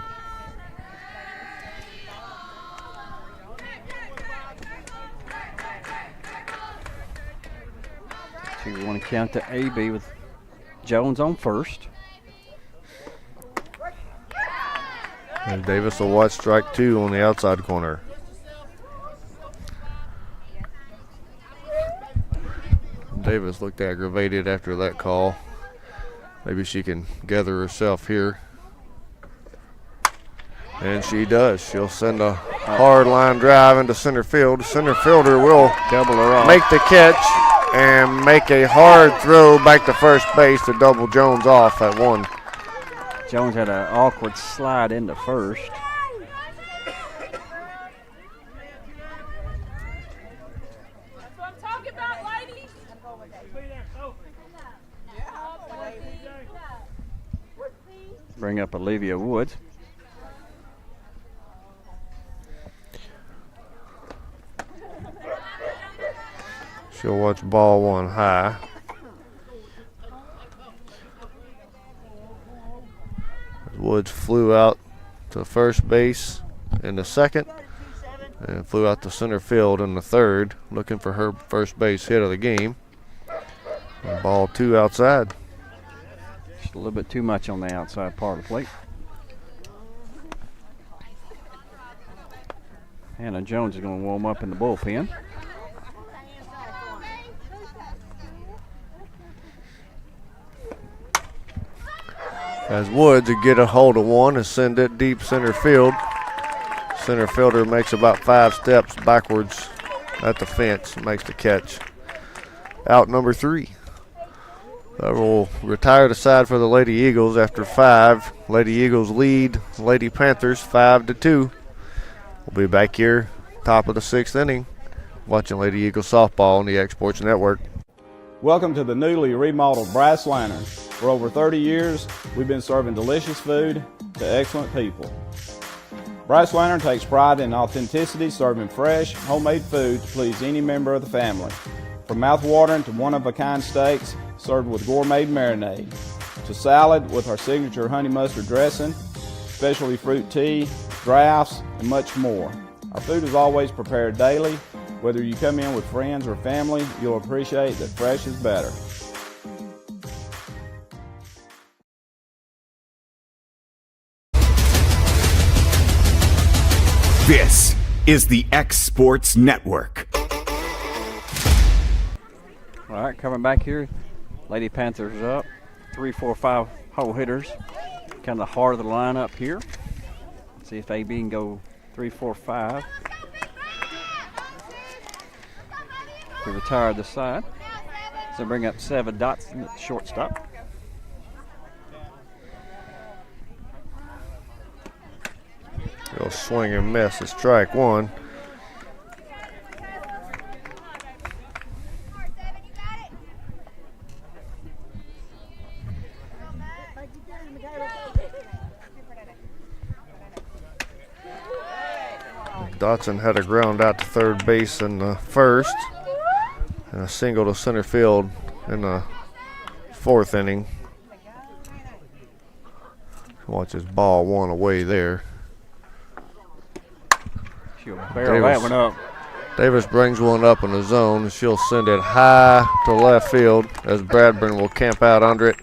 So you want to count to AB with Jones on first. And Davis will watch strike 2 on the outside corner. Davis looked aggravated after that call. Maybe she can gather herself here. And she does. She'll send a hard line drive into center field. The center fielder will double her off, make the catch and make a hard throw back to first base to double Jones off at 1. Jones had an awkward slide into first. Bring up Olivia Woods. She'll watch ball 1 high. Woods flew out to first base in the second and flew out to center field in the third, looking for her first base hit of the game. And ball 2 outside. Just a little bit too much on the outside part of the plate. Hannah Jones is going to warm up in the bullpen. As Woods would get a hold of 1 and send it deep center field. Center fielder makes about 5 steps backwards at the fence, makes the catch. Out number 3. That will retire the side for the Lady Eagles after 5. Lady Eagles lead Lady Panthers 5-2. We'll be back here top of the 6th inning watching Lady Eagles softball on the Exports Network. Welcome to the newly remodeled Brass Lantern. For over 30 years, we've been serving delicious food to excellent people. Brass Lantern takes pride in authenticity, serving fresh, homemade food to please any member of the family. From mouth-watering to one-of-a-kind steaks served with gourmet marinade, to salad with our signature honey mustard dressing, specialty fruit tea, drafts, and much more. Our food is always prepared daily. Whether you come in with friends or family, you'll appreciate that fresh is better. This is the X Sports Network. All right, coming back here, Lady Panthers up. 3, 4, 5 hole hitters. Kind of the heart of the lineup here. See if AB can go 3, 4, 5. To retire the side. So bring up 7 dots at the shortstop. He'll swing and miss at strike 1. Dotson had a ground out to third base in the first and a single to center field in the 4th inning. Watch his ball 1 away there. She'll barrel that one up. Davis brings one up in the zone. She'll send it high to left field as Bradburn will camp out under it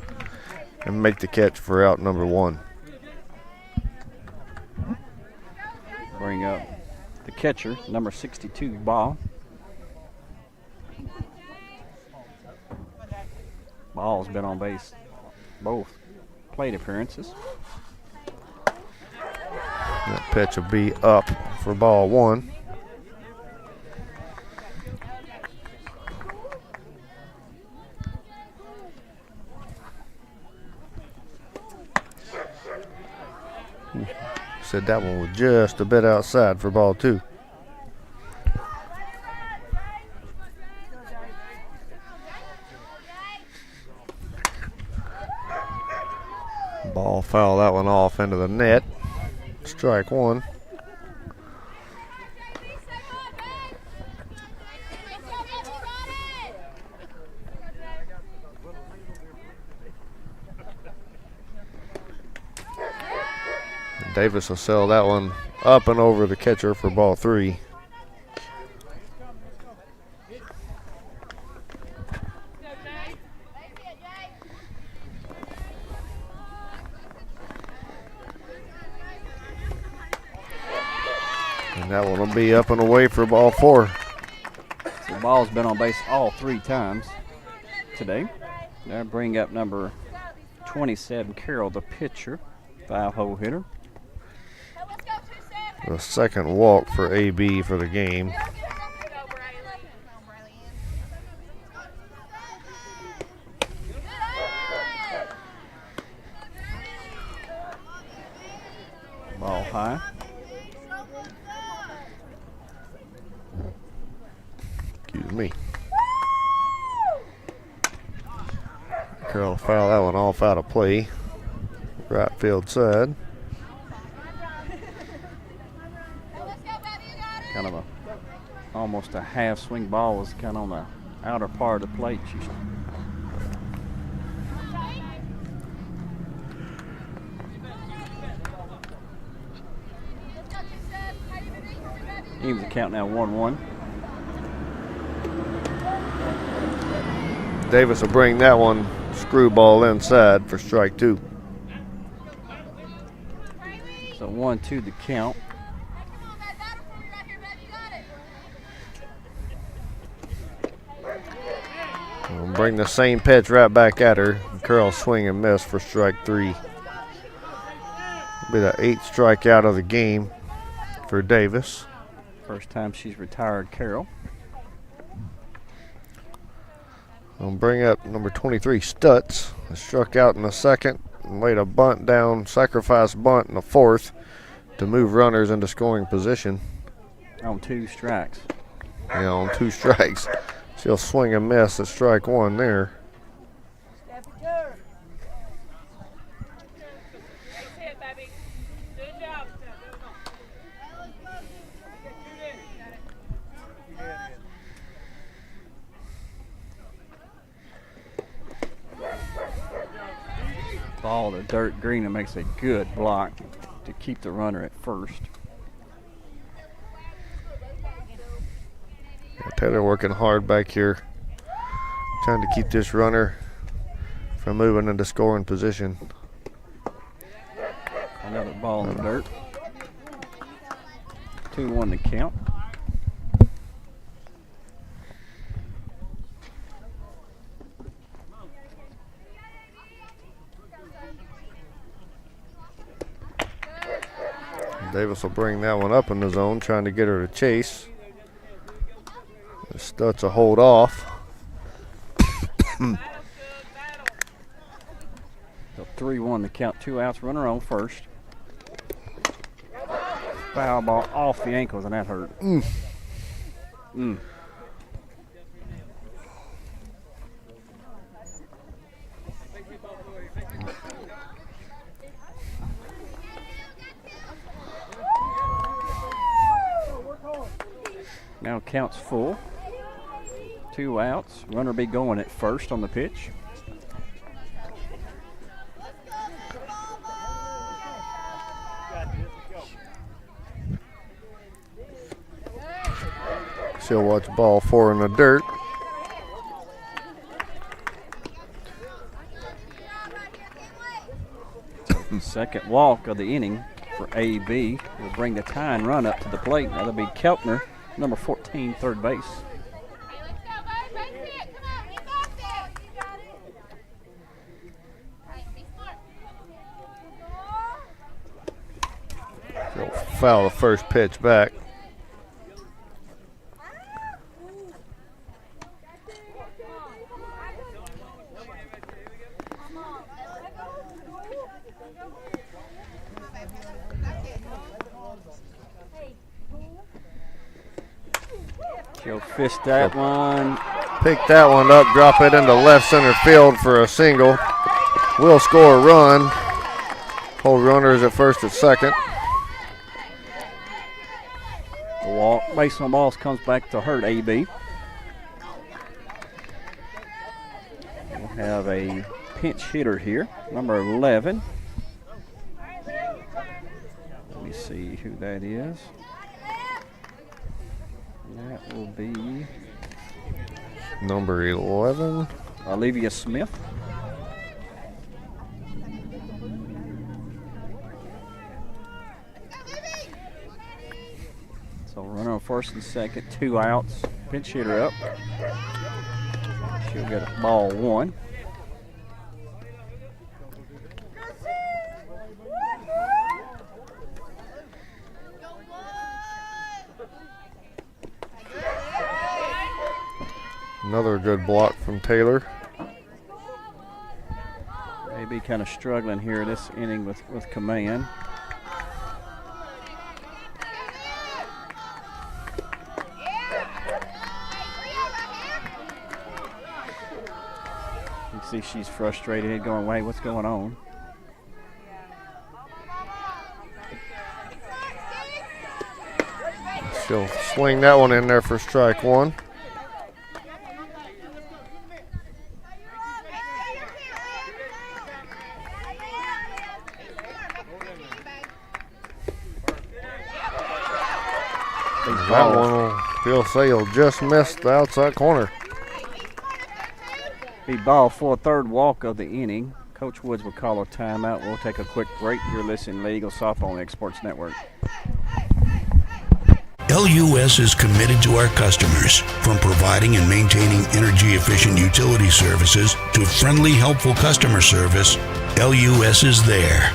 and make the catch for out number 1. Bring up the catcher, number 62, Ball. Ball's been on base both plate appearances. That pitch will be up for ball 1. Said that one was just a bit outside for ball 2. Ball foul that one off into the net. Strike 1. Davis will sell that one up and over the catcher for ball 3. And that one will be up and away for ball 4. The ball's been on base all 3 times today. They'll bring up number 27, Carroll, the pitcher, 5-hole hitter. The second walk for AB for the game. Ball high. Excuse me. Carroll foul that one off out of play. Right field side. Kind of almost a half swing ball was kind of on the outer part of the plate. Even the count now 1-1. Davis will bring that one screwball inside for strike 2. So 1-2 the count. We'll bring the same pitch right back at her. Curl swing and miss for strike 3. Be the 8th strikeout of the game for Davis. First time she's retired, Carroll. We'll bring up number 23, Stutz. Struck out in the second and laid a bunt down, sacrifice bunt in the 4th to move runners into scoring position. On 2 strikes. Yeah, on 2 strikes. She'll swing and miss at strike 1 there. Ball to dirt green and makes a good block to keep the runner at first. Taylor working hard back here, trying to keep this runner from moving into scoring position. Another ball in the dirt. 2-1 the count. Davis will bring that one up in the zone, trying to get her to chase. Stutz will hold off. So 3-1 the count. 2 outs, runner on first. Foul ball off the ankles, and that hurt. Now count's full. 2 outs. Runner be going at first on the pitch. She'll watch ball 4 in the dirt. Second walk of the inning for AB will bring the tying run up to the plate. That'll be Keltner, number 14, third base. She'll foul the first pitch back. She'll fist that one. Pick that one up, drop it into left center field for a single. Will score a run. Hold runners at first and second. The walk, base on balls comes back to hurt AB. We'll have a pinch hitter here, number 11. me see who that is. That will be number 11, Olivia Smith. So runner on first and second, 2 outs. Pinch hitter up. She'll get a ball 1. Another good block from Taylor. Maybe kind of struggling here this inning with command. You see she's frustrated, going, wait, what's going on? She'll swing that one in there for strike 1. That one, he'll say he'll just miss the outside corner. Be ball for a third walk of the inning. Coach Woods will call a timeout. We'll take a quick break. You're listening to Lady Eagle Softball on the Exports Network. LUS is committed to our customers, from providing and maintaining energy-efficient utility services to friendly, helpful customer service. LUS is there.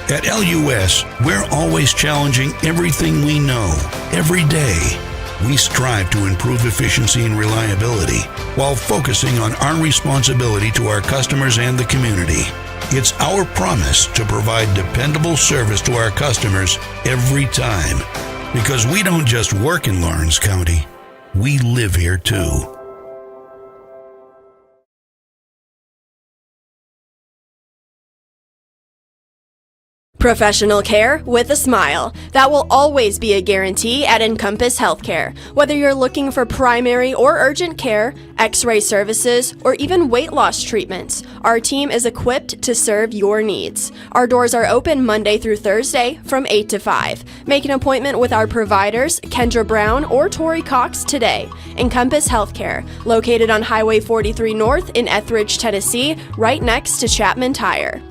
At LUS, we're always challenging everything we know, every day. We strive to improve efficiency and reliability while focusing on our responsibility to our customers and the community. It's our promise to provide dependable service to our customers every time. Because we don't just work in Lawrence County, we live here too. Professional care with a smile. That will always be a guarantee at Encompass Healthcare. Whether you're looking for primary or urgent care, x-ray services, or even weight loss treatments, our team is equipped to serve your needs. Our doors are open Monday through Thursday from 8 to 5. Make an appointment with our providers, Kendra Brown or Tori Cox, today. Encompass Healthcare, located on Highway 43 North in Etheridge, Tennessee, right next to Chapman Tire.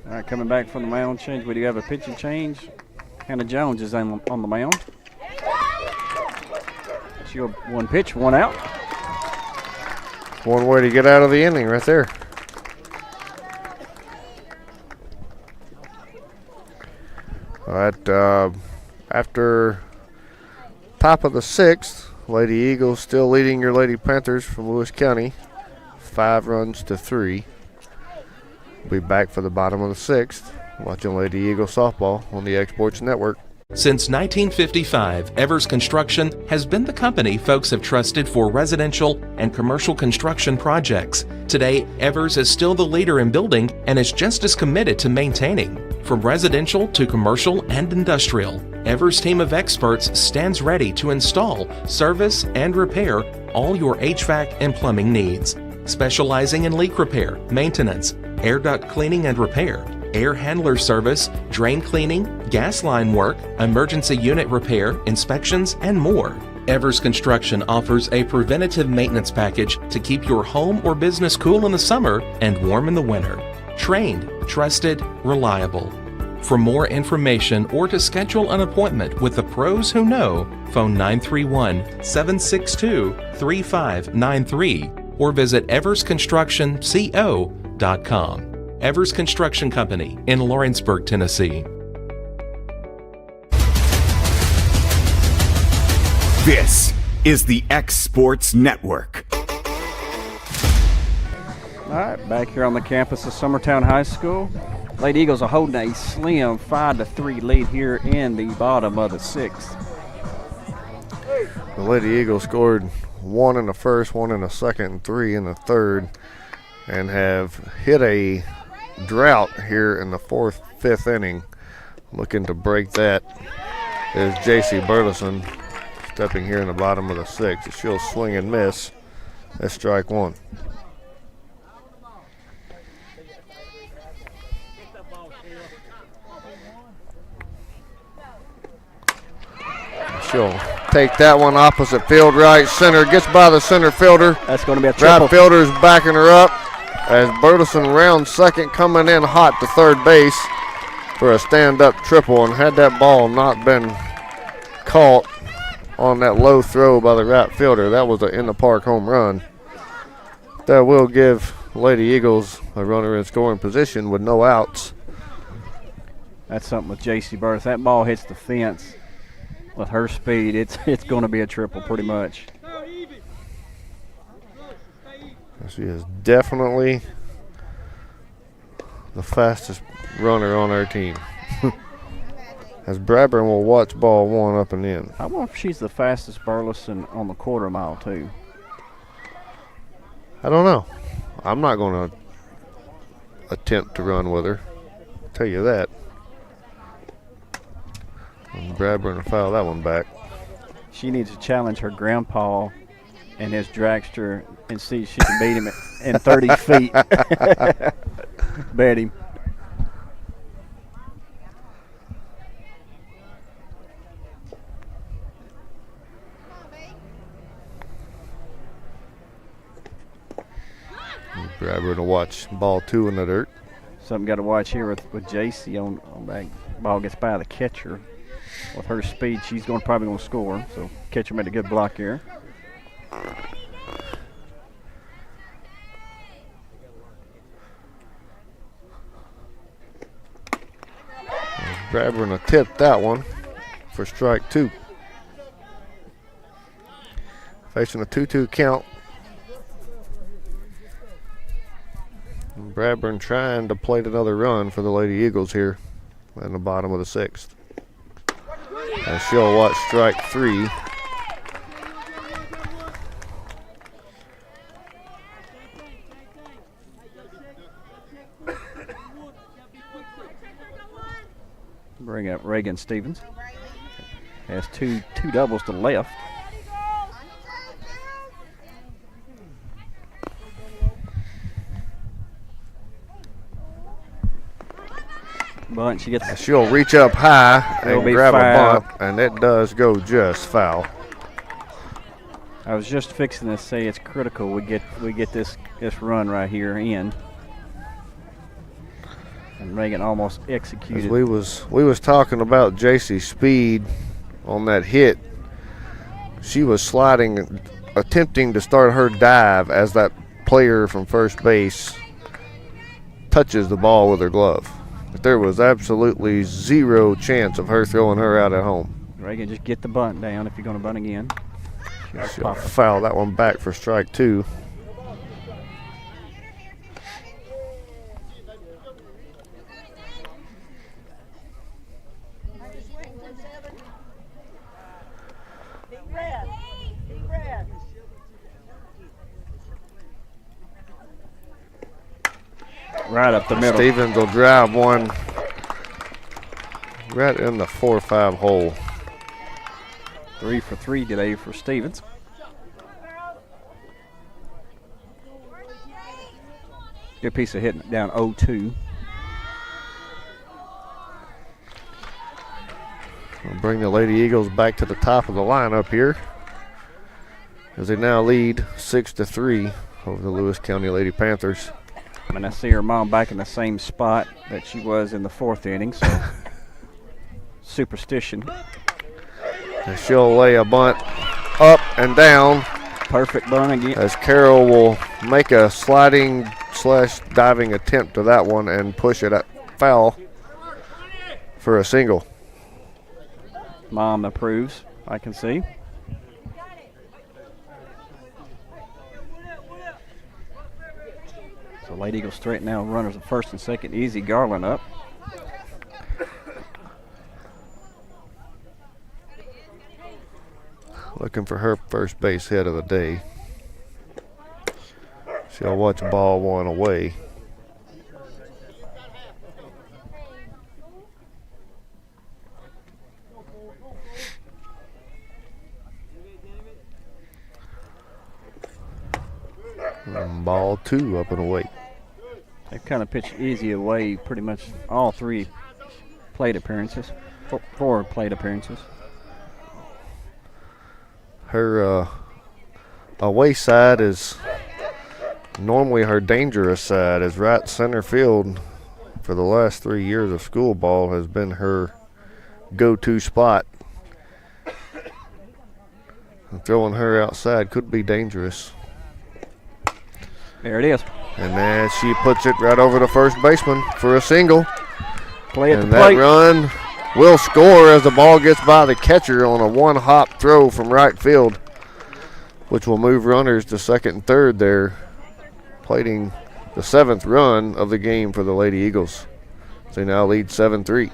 All right, coming back from the mound change, we do have a pitching change. Hannah Jones is on the mound. It's your 1 pitch, 1 out. One way to get out of the inning right there. All right, after top of the 6th, Lady Eagles still leading your Lady Panthers from Lewis County, 5 runs to 3. We'll be back for the bottom of the 6th, watching Lady Eagle Softball on the Exports Network. Since 1955, Evers Construction has been the company folks have trusted for residential and commercial construction projects. Today, Evers is still the leader in building and is just as committed to maintaining. From residential to commercial and industrial, Evers' team of experts stands ready to install, service, and repair all your HVAC and plumbing needs. Specializing in leak repair, maintenance, air duct cleaning and repair, air handler service, drain cleaning, gas line work, emergency unit repair, inspections, and more. Evers Construction offers a preventative maintenance package to keep your home or business cool in the summer and warm in the winter. Trained, trusted, reliable. For more information or to schedule an appointment with the pros who know, phone 931-762-3593 or visit eversconstructionco.com. Evers Construction Company in Lawrenceburg, Tennessee. This is the X Sports Network. All right, back here on the campus of Summertown High School. Lady Eagles are holding a slim 5-3 lead here in the bottom of the 6th. The Lady Eagles scored 1 in the first, 1 in the second, and 3 in the third, and have hit a drought here in the fifth inning. Looking to break that is J.C. Burleson stepping here in the bottom of the sixth. She'll swing and miss. That's strike one. She'll take that one opposite field, right center. Gets by the center fielder. That's going to be a triple. Right fielder's backing her up as Burleson rounds second, coming in hot to third base for a stand-up triple. And had that ball not been caught on that low throw by the right fielder, that was an in-the-park home run. That will give Lady Eagles a runner in scoring position with no outs. That's something with J.C. Burris. That ball hits the fence with her speed. It's going to be a triple pretty much. She is definitely the fastest runner on our team. As Bradburn will watch ball one up and in. I wonder if she's the fastest Burleson on the quarter mile too. I don't know. I'm not going to attempt to run with her. I'll tell you that. And Bradburn will foul that one back. She needs to challenge her grandpa and his dragster and see if she can beat him in 30 feet. Bet him. Bradburn to watch ball two in the dirt. Something got to watch here with JC on that ball gets by the catcher. With her speed, she's probably going to score. So catcher made a good block here. Bradburn will tip that one for strike two. Facing a 2-2 count. And Bradburn trying to plate another run for the Lady Eagles here in the bottom of the sixth. And she'll watch strike three. Bring up Reagan Stevens. Has two doubles to the left. Bunt, she gets. She'll reach up high and grab a bunt, and it does go just foul. I was just fixing to say it's critical we get this run right here in. And Reagan almost executed. As we was talking about JC's speed on that hit. She was sliding, attempting to start her dive as that player from first base touches the ball with her glove. But there was absolutely zero chance of her throwing her out at home. Reagan, just get the bunt down if you're going to bunt again. She'll foul that one back for strike two. Right up the middle. Stevens will drive one right in the 4-5 hole. 3 for 3 today for Stevens. Good piece of hitting down 0-2. We'll bring the Lady Eagles back to the top of the lineup here as they now lead 6-3 over the Lewis County Lady Panthers. And I see her mom back in the same spot that she was in the fourth inning, so superstition. And she'll lay a bunt up and down. Perfect bunt again. As Carroll will make a sliding / diving attempt to that one and push it at foul for a single. Mom approves, I can see. So Lady Eagles straight now, runners at first and second. Easy Garland up. Looking for her first base hit of the day. She'll watch ball one away. Ball 2 up and away. They've kind of pitched easy away pretty much all 3 plate appearances, 4 plate appearances. Her away side is normally her dangerous side, is right center field for the last 3 years of school ball has been her go-to spot. And throwing her outside could be dangerous. There it is. And then she puts it right over the first baseman for a single. Play at and the that plate. run will score as the ball gets by the catcher on a one-hop throw from right field, which will move runners to second and third there, plating the 7th run of the game for the Lady Eagles. They now lead 7-3.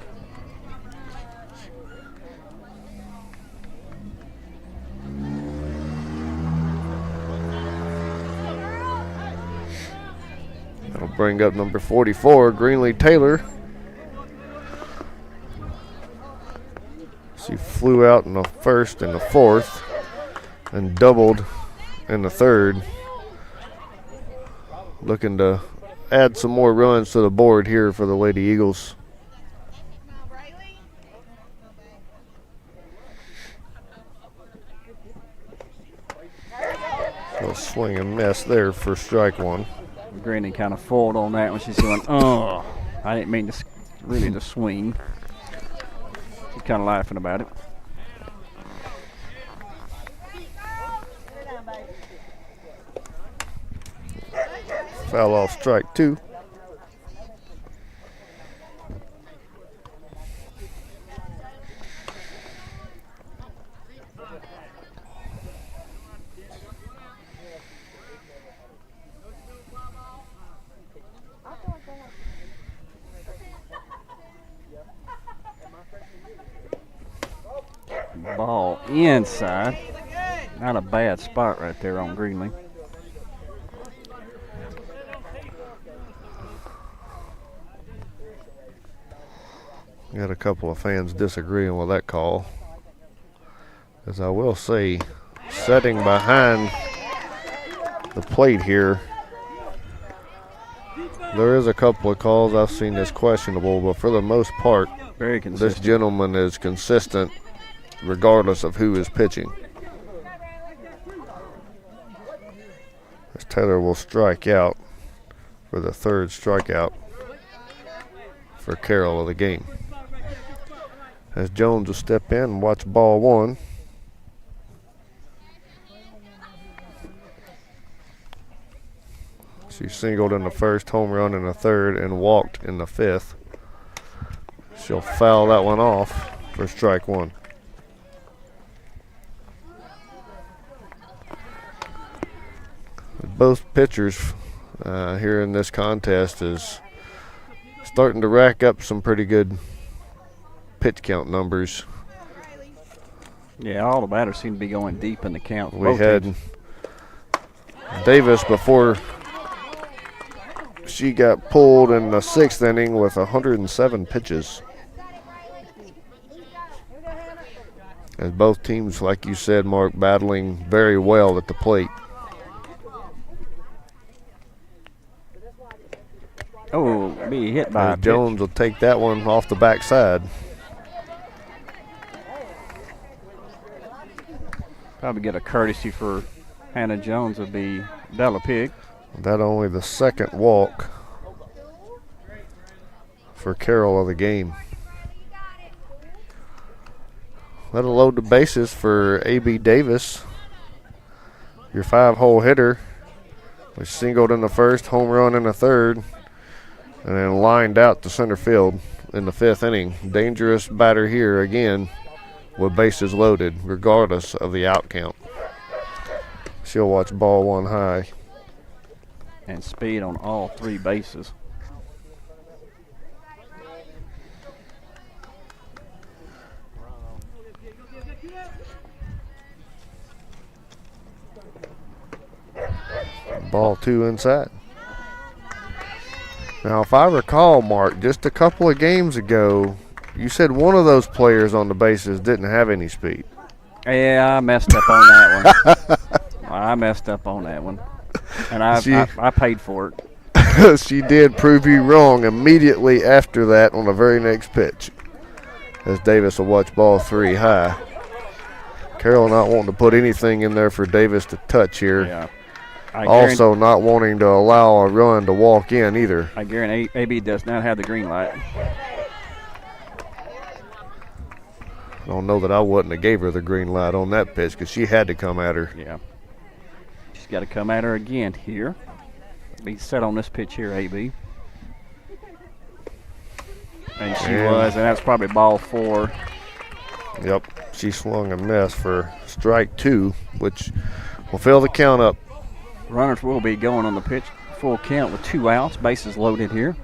That'll bring up number 44, Greenlee Taylor. She flew out in the first and the fourth and doubled in the third. Looking to add some more runs to the board here for the Lady Eagles. So a swing and miss there for strike 1. Greenlee kind of foiled on that when she's going, oh, I didn't mean to really to swing. She's kind of laughing about it. Foul off strike 2. Ball inside. Not a bad spot right there on Greenlee. Got a couple of fans disagreeing with that call. As I will say, setting behind the plate here, there is a couple of calls I've seen as questionable, but for the most part, very consistent. This gentleman is consistent regardless of who is pitching. As Taylor will strike out for the 3rd strikeout for Carroll of the game. As Jones will step in and watch ball 1. She singled in the first, home run in the 3rd, and walked in the 5th. She'll foul that one off for strike 1. Both pitchers here in this contest is starting to rack up some pretty good pitch count numbers. Yeah, all the batters seem to be going deep in the count. We had Davis before she got pulled in the 6th inning with 107 pitches. As both teams, like you said, Mark, battling very well at the plate. Oh, be hit by Jones will take that one off the backside. Probably get a courtesy for Hannah Jones would be Bella Pig. That only the 2nd walk for Carroll of the game. That'll load the bases for A.B. Davis, your 5-hole hitter, which singled in the 1st, home run in the 3rd, and then lined out to center field in the 5th inning. Dangerous batter here again with bases loaded regardless of the out count. She'll watch ball 1 high. And speed on all 3 bases. Ball 2 inside. Now, if I recall, Mark, just a couple of games ago, you said one of those players on the bases didn't have any speed. Yeah, I messed up on that one. I messed up on that one. And I paid for it. She did prove you wrong immediately after that on the very next pitch. As Davis will watch ball 3 high. Carroll not wanting to put anything in there for Davis to touch here. Yeah. Also not wanting to allow a run to walk in either. I guarantee AB does not have the green light. I don't know that I wouldn't have gave her the green light on that pitch because she had to come at her. Yeah. She's got to come at her again here. Be set on this pitch here, AB. And she was, and that's probably ball 4. Yep, she swung a miss for strike 2, which will fill the count up. Runners will be going on the pitch. Full count with 2 outs. Bases loaded here.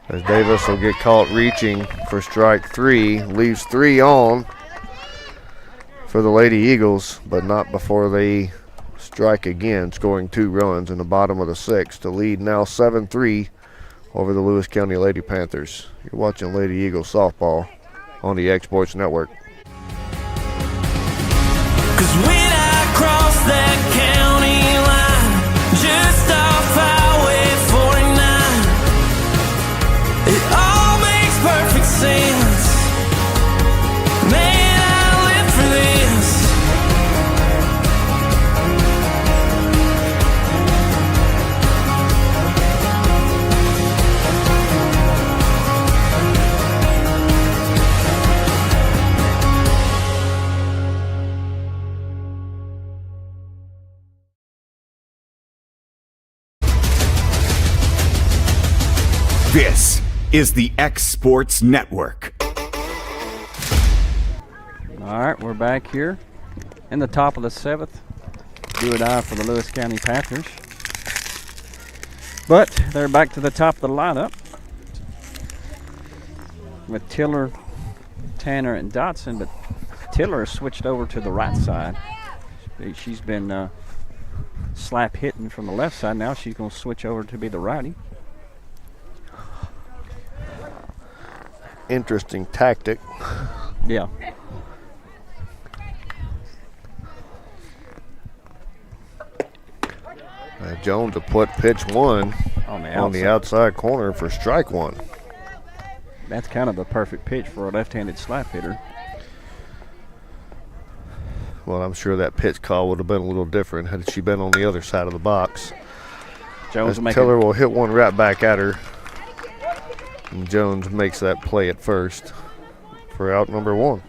As Davis will get caught reaching for strike 3, leaves 3 on for the Lady Eagles, but not before they strike again, scoring 2 runs in the bottom of the 6th to lead now 7-3 over the Lewis County Lady Panthers. You're watching Lady Eagles softball on the X-Sports Network. 'Cause when I cross that county line, just off Highway 49, it all makes perfect sense. Man, I live for this. This is the X Sports Network. All right, we're back here in the top of the 7th. Do or die for the Lewis County Panthers. But they're back to the top of the lineup with Tiller, Tanner, and Dotson. But Tiller has switched over to the right side. She's been slap hitting from the left side. Now she's going to switch over to be the righty. Interesting tactic. Yeah. Jones to put pitch 1 on the outside corner for strike 1. That's kind of the perfect pitch for a left-handed slap hitter. Well, I'm sure that pitch call would have been a little different had she been on the other side of the box. Jones Tiller will hit one right back at her. And Jones makes that play at first for out number 1.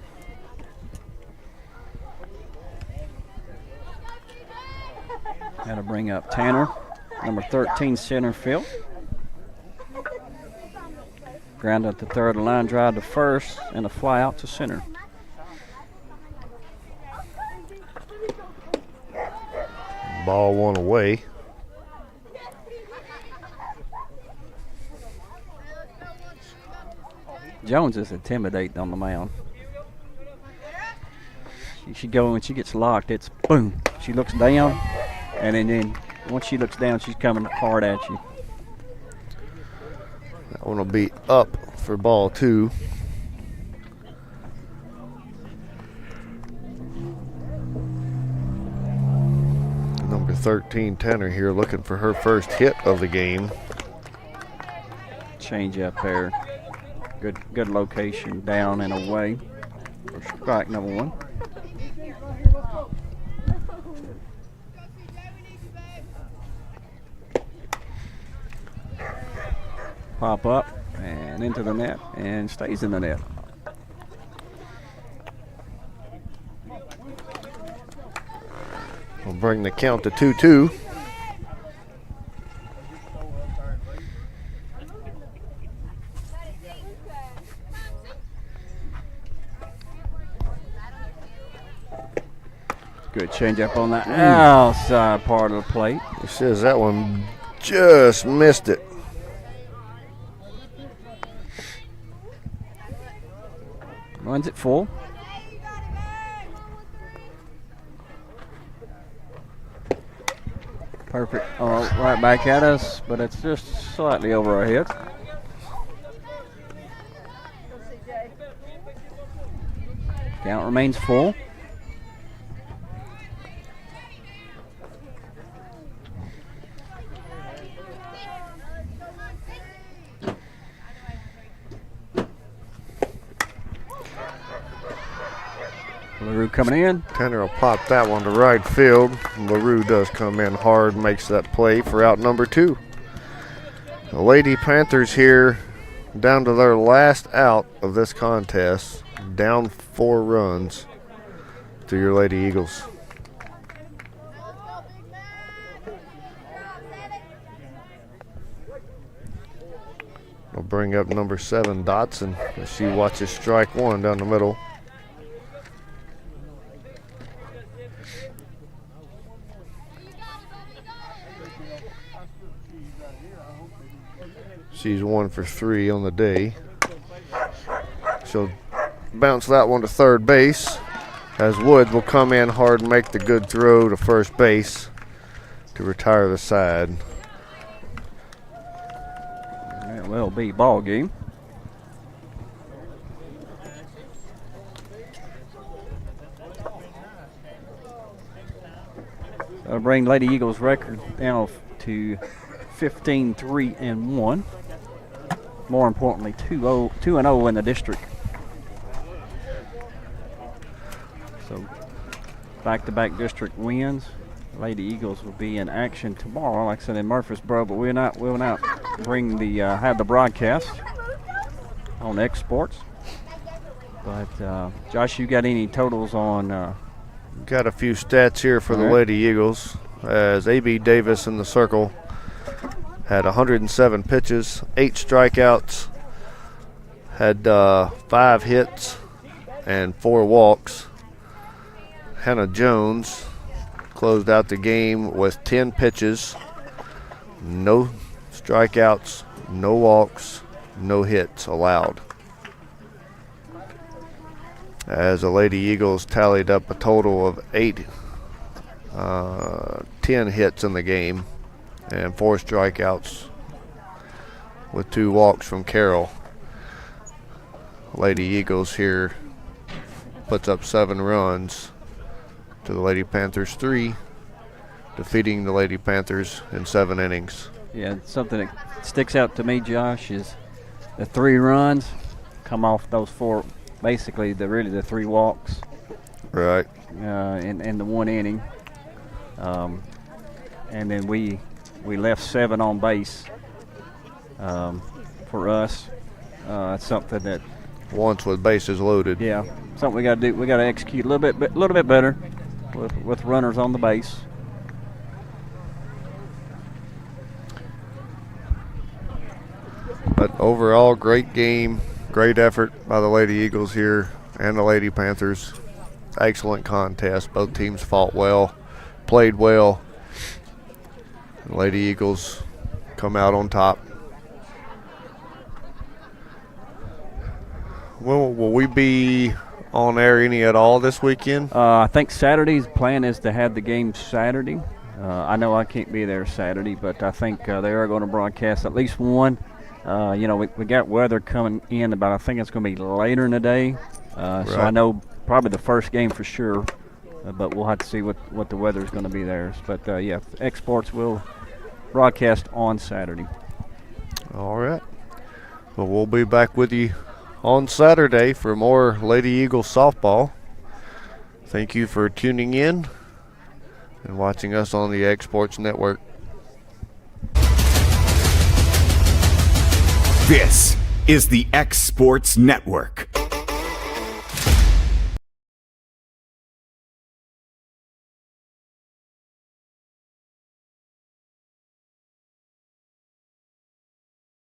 That'll bring up Tanner, number 13, center field. Ground up to third, a line drive to first, and a fly out to center. Ball 1 away. Jones is intimidating on the mound. She go when she gets locked, it's boom. She looks down, and then once she looks down, she's coming hard at you. That one will be up for ball 2. Number 13, Tanner here, looking for her first hit of the game. Change up there. Good location, down and away for strike number 1. Pop up and into the net and stays in the net. We'll bring the count to 2-2. Good change up on the outside part of the plate. It says that one just missed it. Runs it full. Perfect. Right back at us, but it's just slightly over our head. Count remains full. LaRue coming in. Tanner will pop that one to right field. LaRue does come in hard, makes that play for out number 2. The Lady Panthers here down to their last out of this contest, down 4 runs to your Lady Eagles. We'll bring up number 7, Dotson, as she watches strike 1 down the middle. She's 1 for 3 on the day. She'll bounce that one to third base, as Woods will come in hard and make the good throw to first base to retire the side. It will be ball game. That'll bring Lady Eagles' record down to 15-3-1. More importantly, 2-0 in the district. So back-to-back district wins. Lady Eagles will be in action tomorrow, like I said, in Murfreesboro, but we'll not bring the have the broadcast on Exports. But Josh, you got any totals on? Got a few stats here for the Lady Eagles, as A.B. Davis in the circle had 107 pitches, 8 strikeouts, had 5 hits and 4 walks. Hannah Jones closed out the game with 10 pitches, no strikeouts, no walks, no hits allowed. As the Lady Eagles tallied up a total of 10 hits in the game and 4 strikeouts with 2 walks from Carroll. Lady Eagles here puts up 7 runs to the Lady Panthers 3, defeating the Lady Panthers in 7 innings. Yeah, something that sticks out to me, Josh, is the 3 runs come off those 4, basically the 3 walks. Right. In the 1 inning. And then we left 7 on base for us. It's something that once with bases loaded. Yeah, something we got to do. We got to execute a little bit better with runners on the base. But overall, great game, great effort by the Lady Eagles here and the Lady Panthers. Excellent contest. Both teams fought well, played well. The Lady Eagles come out on top. Will we be on air any at all this weekend? I think Saturday's plan is to have the game Saturday. I know I can't be there Saturday, but I think they are going to broadcast at least one. We got weather coming in about, I think it's going to be later in the day. Right. So I know probably the first game for sure, but we'll have to see what the weather is going to be there. But, Exports will broadcast on Saturday. All right. Well, we'll be back with you on Saturday for more Lady Eagles softball. Thank you for tuning in and watching us on the Exports Network. This is the X Sports Network.